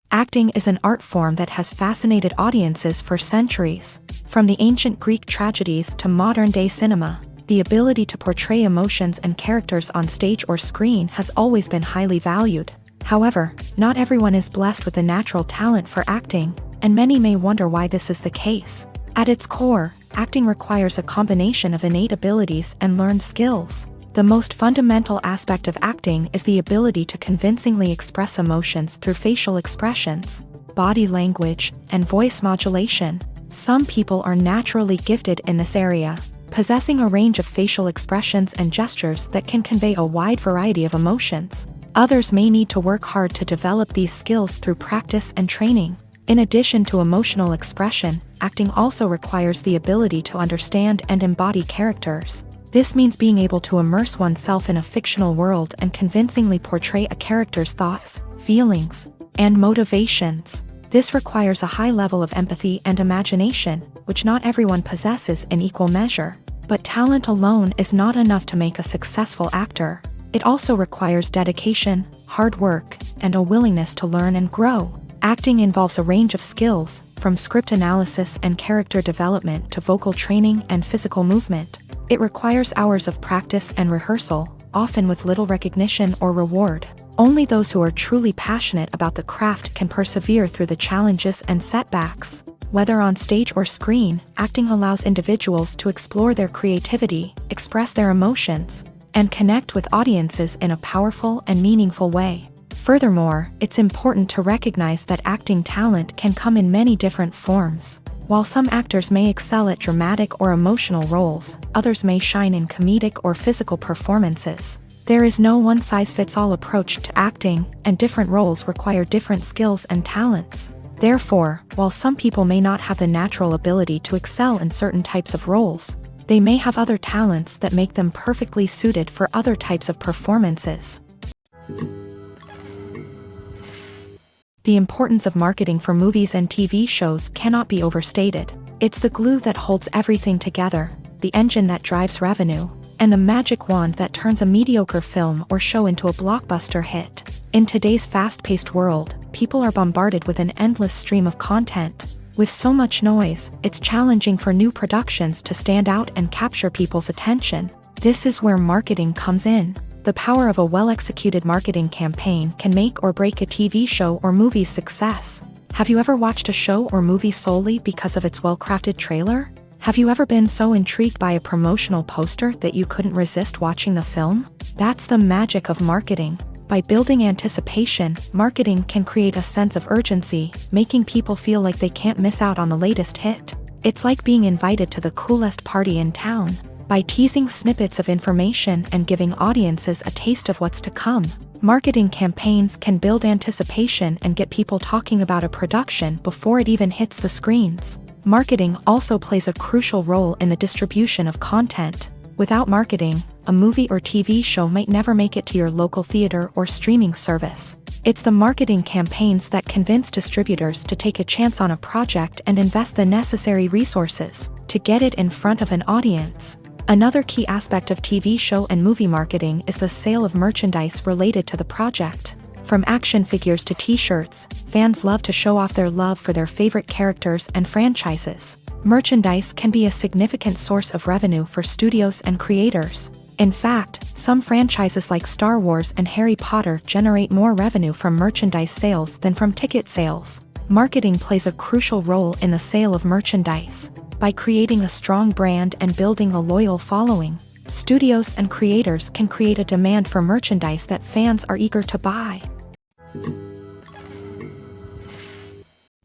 Acting is an art form that has fascinated audiences for centuries. From the ancient Greek tragedies to modern-day cinema, the ability to portray emotions and characters on stage or screen has always been highly valued. However, not everyone is blessed with the natural talent for acting, and many may wonder why this is the case. At its core, acting requires a combination of innate abilities and learned skills. The most fundamental aspect of acting is the ability to convincingly express emotions through facial expressions, body language, and voice modulation. Some people are naturally gifted in this area, possessing a range of facial expressions and gestures that can convey a wide variety of emotions. Others may need to work hard to develop these skills through practice and training. In addition to emotional expression, acting also requires the ability to understand and embody characters. This means being able to immerse oneself in a fictional world and convincingly portray a character's thoughts, feelings, and motivations. This requires a high level of empathy and imagination, which not everyone possesses in equal measure. But talent alone is not enough to make a successful actor. It also requires dedication, hard work, and a willingness to learn and grow. Acting involves a range of skills, from script analysis and character development to vocal training and physical movement. It requires hours of practice and rehearsal, often with little recognition or reward. Only those who are truly passionate about the craft can persevere through the challenges and setbacks. Whether on stage or screen, acting allows individuals to explore their creativity, express their emotions, and connect with audiences in a powerful and meaningful way. Furthermore, it's important to recognize that acting talent can come in many different forms. While some actors may excel at dramatic or emotional roles, others may shine in comedic or physical performances. There is no one-size-fits-all approach to acting, and different roles require different skills and talents. Therefore, while some people may not have the natural ability to excel in certain types of roles, they may have other talents that make them perfectly suited for other types of performances. The importance of marketing for movies and TV shows cannot be overstated. It's the glue that holds everything together, the engine that drives revenue, and the magic wand that turns a mediocre film or show into a blockbuster hit. In today's fast-paced world, people are bombarded with an endless stream of content. With so much noise, it's challenging for new productions to stand out and capture people's attention. This is where marketing comes in. The power of a well-executed marketing campaign can make or break a TV show or movie's success. Have you ever watched a show or movie solely because of its well-crafted trailer? Have you ever been so intrigued by a promotional poster that you couldn't resist watching the film? That's the magic of marketing. By building anticipation, marketing can create a sense of urgency, making people feel like they can't miss out on the latest hit. It's like being invited to the coolest party in town. By teasing snippets of information and giving audiences a taste of what's to come, marketing campaigns can build anticipation and get people talking about a production before it even hits the screens. Marketing also plays a crucial role in the distribution of content. Without marketing, a movie or TV show might never make it to your local theater or streaming service. It's the marketing campaigns that convince distributors to take a chance on a project and invest the necessary resources to get it in front of an audience. Another key aspect of TV show and movie marketing is the sale of merchandise related to the project. From action figures to t-shirts, fans love to show off their love for their favorite characters and franchises. Merchandise can be a significant source of revenue for studios and creators. In fact, some franchises like Star Wars and Harry Potter generate more revenue from merchandise sales than from ticket sales. Marketing plays a crucial role in the sale of merchandise. By creating a strong brand and building a loyal following, studios and creators can create a demand for merchandise that fans are eager to buy.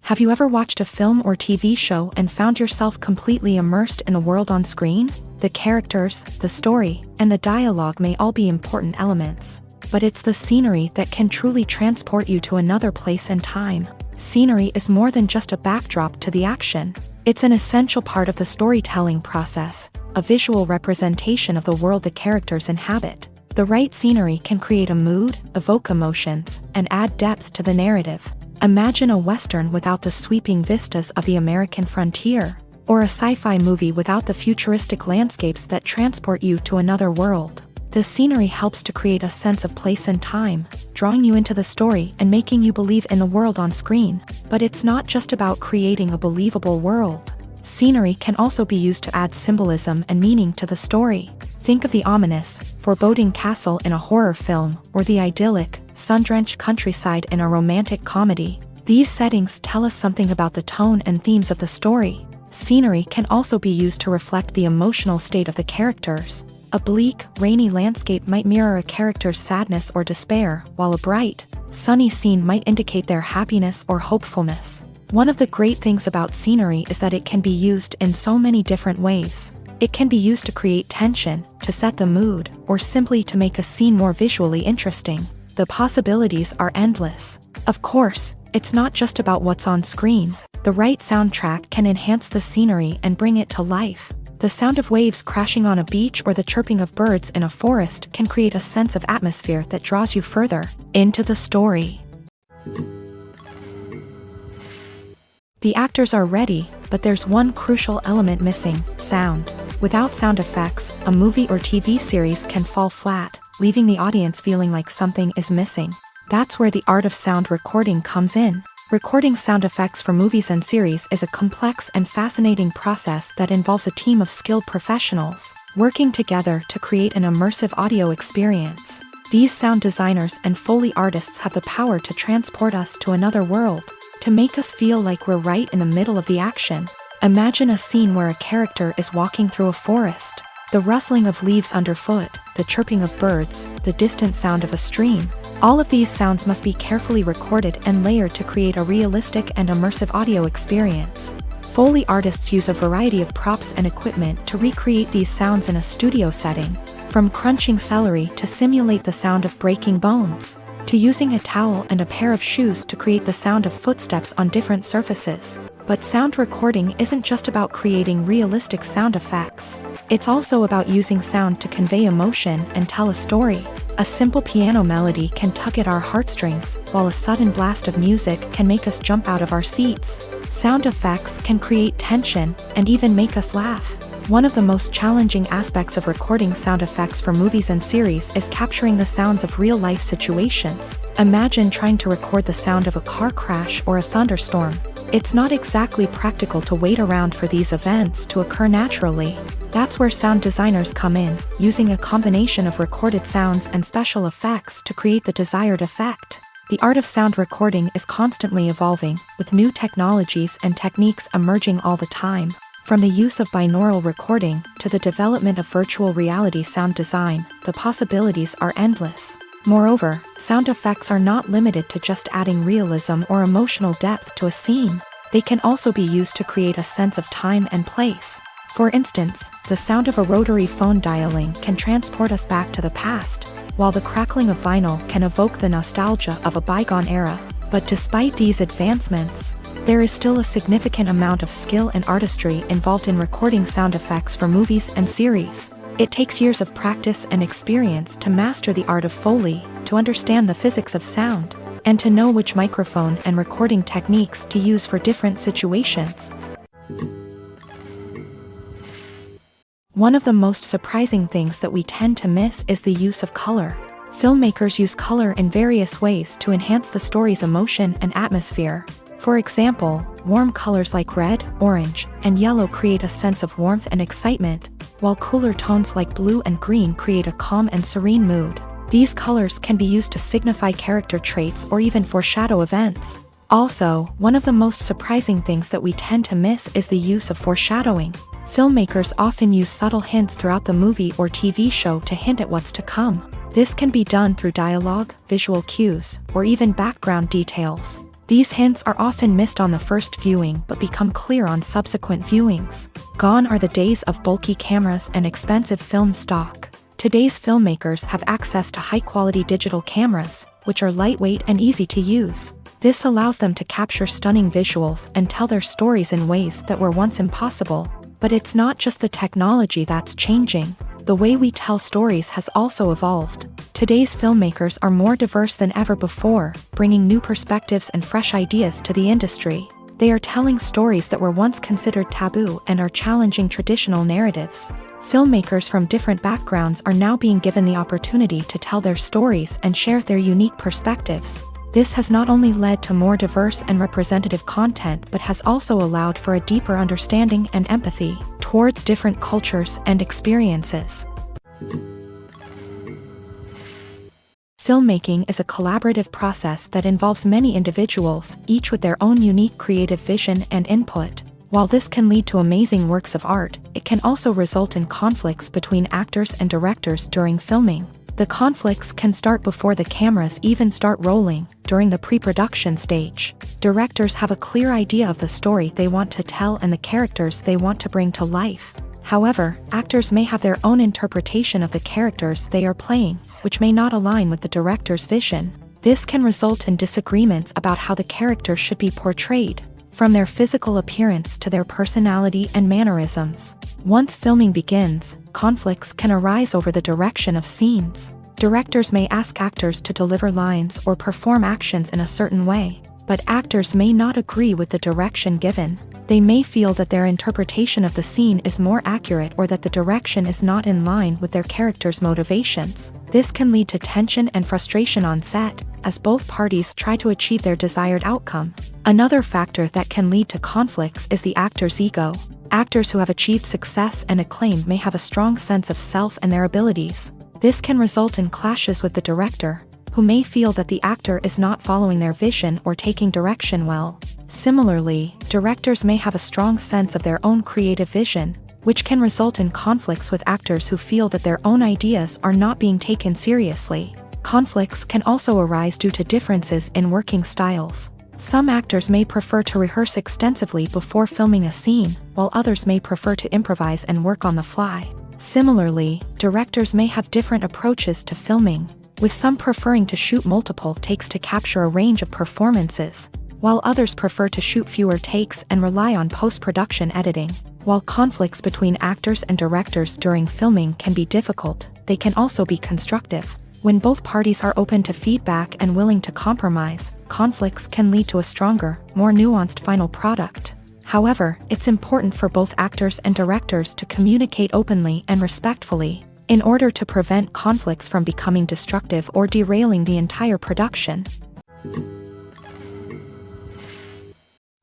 Have you ever watched a film or TV show and found yourself completely immersed in the world on screen? The characters, the story, and the dialogue may all be important elements, but it's the scenery that can truly transport you to another place and time. Scenery is more than just a backdrop to the action. It's an essential part of the storytelling process, a visual representation of the world the characters inhabit. The right scenery can create a mood, evoke emotions, and add depth to the narrative. Imagine a Western without the sweeping vistas of the American frontier, or a sci-fi movie without the futuristic landscapes that transport you to another world. The scenery helps to create a sense of place and time, drawing you into the story and making you believe in the world on screen. But it's not just about creating a believable world. Scenery can also be used to add symbolism and meaning to the story. Think of the ominous, foreboding castle in a horror film, or the idyllic, sun-drenched countryside in a romantic comedy. These settings tell us something about the tone and themes of the story. Scenery can also be used to reflect the emotional state of the characters. A bleak, rainy landscape might mirror a character's sadness or despair, while a bright, sunny scene might indicate their happiness or hopefulness. One of the great things about scenery is that it can be used in so many different ways. It can be used to create tension, to set the mood, or simply to make a scene more visually interesting. The possibilities are endless. Of course, it's not just about what's on screen. The right soundtrack can enhance the scenery and bring it to life. The sound of waves crashing on a beach or the chirping of birds in a forest can create a sense of atmosphere that draws you further into the story. The actors are ready, but there's one crucial element missing: sound. Without sound effects, a movie or TV series can fall flat, leaving the audience feeling like something is missing. That's where the art of sound recording comes in. Recording sound effects for movies and series is a complex and fascinating process that involves a team of skilled professionals working together to create an immersive audio experience. These sound designers and Foley artists have the power to transport us to another world, to make us feel like we're right in the middle of the action. Imagine a scene where a character is walking through a forest. The rustling of leaves underfoot, the chirping of birds, the distant sound of a stream. All of these sounds must be carefully recorded and layered to create a realistic and immersive audio experience. Foley artists use a variety of props and equipment to recreate these sounds in a studio setting, from crunching celery to simulate the sound of breaking bones, to using a towel and a pair of shoes to create the sound of footsteps on different surfaces. But sound recording isn't just about creating realistic sound effects. It's also about using sound to convey emotion and tell a story. A simple piano melody can tug at our heartstrings, while a sudden blast of music can make us jump out of our seats. Sound effects can create tension and even make us laugh. One of the most challenging aspects of recording sound effects for movies and series is capturing the sounds of real-life situations. Imagine trying to record the sound of a car crash or a thunderstorm. It's not exactly practical to wait around for these events to occur naturally. That's where sound designers come in, using a combination of recorded sounds and special effects to create the desired effect. The art of sound recording is constantly evolving, with new technologies and techniques emerging all the time. From the use of binaural recording to the development of virtual reality sound design, the possibilities are endless. Moreover, sound effects are not limited to just adding realism or emotional depth to a scene. They can also be used to create a sense of time and place. For instance, the sound of a rotary phone dialing can transport us back to the past, while the crackling of vinyl can evoke the nostalgia of a bygone era. But despite these advancements, there is still a significant amount of skill and artistry involved in recording sound effects for movies and series. It takes years of practice and experience to master the art of Foley, to understand the physics of sound, and to know which microphone and recording techniques to use for different situations. One of the most surprising things that we tend to miss is the use of color. Filmmakers use color in various ways to enhance the story's emotion and atmosphere. For example, warm colors like red, orange, and yellow create a sense of warmth and excitement, while cooler tones like blue and green create a calm and serene mood. These colors can be used to signify character traits or even foreshadow events. Also, one of the most surprising things that we tend to miss is the use of foreshadowing. Filmmakers often use subtle hints throughout the movie or TV show to hint at what's to come. This can be done through dialogue, visual cues, or even background details. These hints are often missed on the first viewing but become clear on subsequent viewings. Gone are the days of bulky cameras and expensive film stock. Today's filmmakers have access to high-quality digital cameras, which are lightweight and easy to use. This allows them to capture stunning visuals and tell their stories in ways that were once impossible. But it's not just the technology that's changing. The way we tell stories has also evolved. Today's filmmakers are more diverse than ever before, bringing new perspectives and fresh ideas to the industry. They are telling stories that were once considered taboo and are challenging traditional narratives. Filmmakers from different backgrounds are now being given the opportunity to tell their stories and share their unique perspectives. This has not only led to more diverse and representative content but has also allowed for a deeper understanding and empathy towards different cultures and experiences. Filmmaking is a collaborative process that involves many individuals, each with their own unique creative vision and input. While this can lead to amazing works of art, it can also result in conflicts between actors and directors during filming. The conflicts can start before the cameras even start rolling, during the pre-production stage. Directors have a clear idea of the story they want to tell and the characters they want to bring to life. However, actors may have their own interpretation of the characters they are playing, which may not align with the director's vision. This can result in disagreements about how the character should be portrayed, from their physical appearance to their personality and mannerisms. Once filming begins, conflicts can arise over the direction of scenes. Directors may ask actors to deliver lines or perform actions in a certain way, but actors may not agree with the direction given. They may feel that their interpretation of the scene is more accurate or that the direction is not in line with their character's motivations. This can lead to tension and frustration on set, as both parties try to achieve their desired outcome. Another factor that can lead to conflicts is the actor's ego. Actors who have achieved success and acclaim may have a strong sense of self and their abilities. This can result in clashes with the director, who may feel that the actor is not following their vision or taking direction well. Similarly, directors may have a strong sense of their own creative vision, which can result in conflicts with actors who feel that their own ideas are not being taken seriously. Conflicts can also arise due to differences in working styles. Some actors may prefer to rehearse extensively before filming a scene, while others may prefer to improvise and work on the fly. Similarly, directors may have different approaches to filming, with some preferring to shoot multiple takes to capture a range of performances, while others prefer to shoot fewer takes and rely on post-production editing. While conflicts between actors and directors during filming can be difficult, they can also be constructive. When both parties are open to feedback and willing to compromise, conflicts can lead to a stronger, more nuanced final product. However, it's important for both actors and directors to communicate openly and respectfully, in order to prevent conflicts from becoming destructive or derailing the entire production.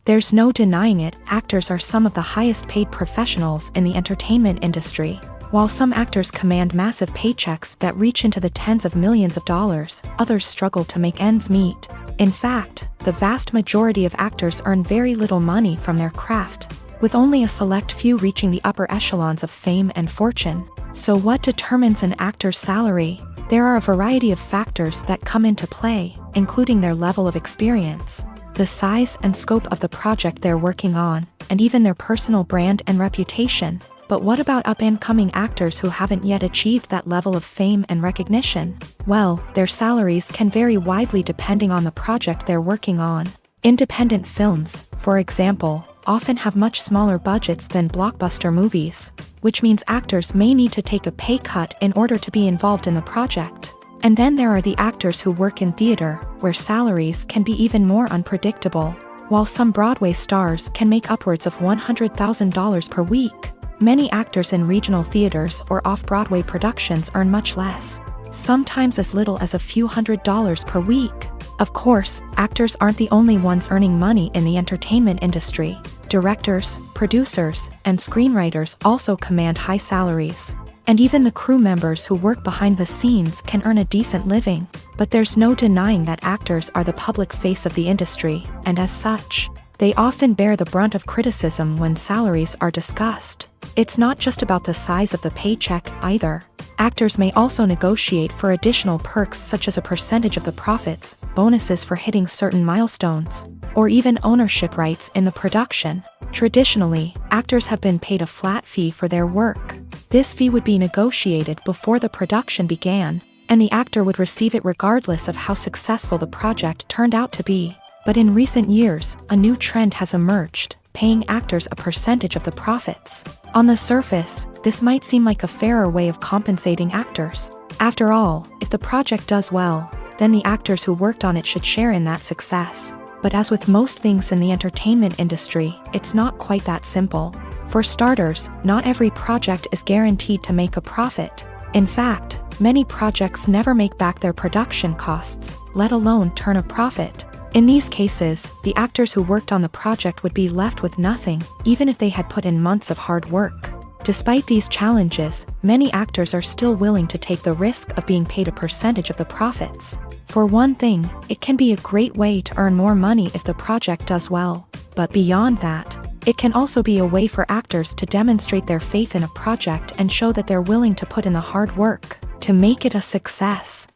There's no denying it, actors are some of the highest paid professionals in the entertainment industry. While some actors command massive paychecks that reach into the tens of millions of dollars, others struggle to make ends meet. In fact, the vast majority of actors earn very little money from their craft, with only a select few reaching the upper echelons of fame and fortune. So what determines an actor's salary? There are a variety of factors that come into play, including their level of experience, the size and scope of the project they're working on, and even their personal brand and reputation. But what about up-and-coming actors who haven't yet achieved that level of fame and recognition? Well, their salaries can vary widely depending on the project they're working on. Independent films, for example, often have much smaller budgets than blockbuster movies, which means actors may need to take a pay cut in order to be involved in the project. And then there are the actors who work in theater, where salaries can be even more unpredictable. While some Broadway stars can make upwards of $100,000 per week, many actors in regional theaters or off-Broadway productions earn much less, sometimes as little as a few $100s per week. Of course, actors aren't the only ones earning money in the entertainment industry. Directors, producers, and screenwriters also command high salaries. And even the crew members who work behind the scenes can earn a decent living. But there's no denying that actors are the public face of the industry, and as such, they often bear the brunt of criticism when salaries are discussed. It's not just about the size of the paycheck, either. Actors may also negotiate for additional perks such as a percentage of the profits, bonuses for hitting certain milestones, or even ownership rights in the production. Traditionally, actors have been paid a flat fee for their work. This fee would be negotiated before the production began, and the actor would receive it regardless of how successful the project turned out to be. But in recent years, a new trend has emerged, paying actors a percentage of the profits. On the surface, this might seem like a fairer way of compensating actors. After all, if the project does well, then the actors who worked on it should share in that success. But as with most things in the entertainment industry, it's not quite that simple. For starters, not every project is guaranteed to make a profit. In fact, many projects never make back their production costs, let alone turn a profit. In these cases, the actors who worked on the project would be left with nothing, even if they had put in months of hard work. Despite these challenges, many actors are still willing to take the risk of being paid a percentage of the profits. For one thing, it can be a great way to earn more money if the project does well. But beyond that, It can also be a way for actors to demonstrate their faith in a project and show that they're willing to put in the hard work to make it a success.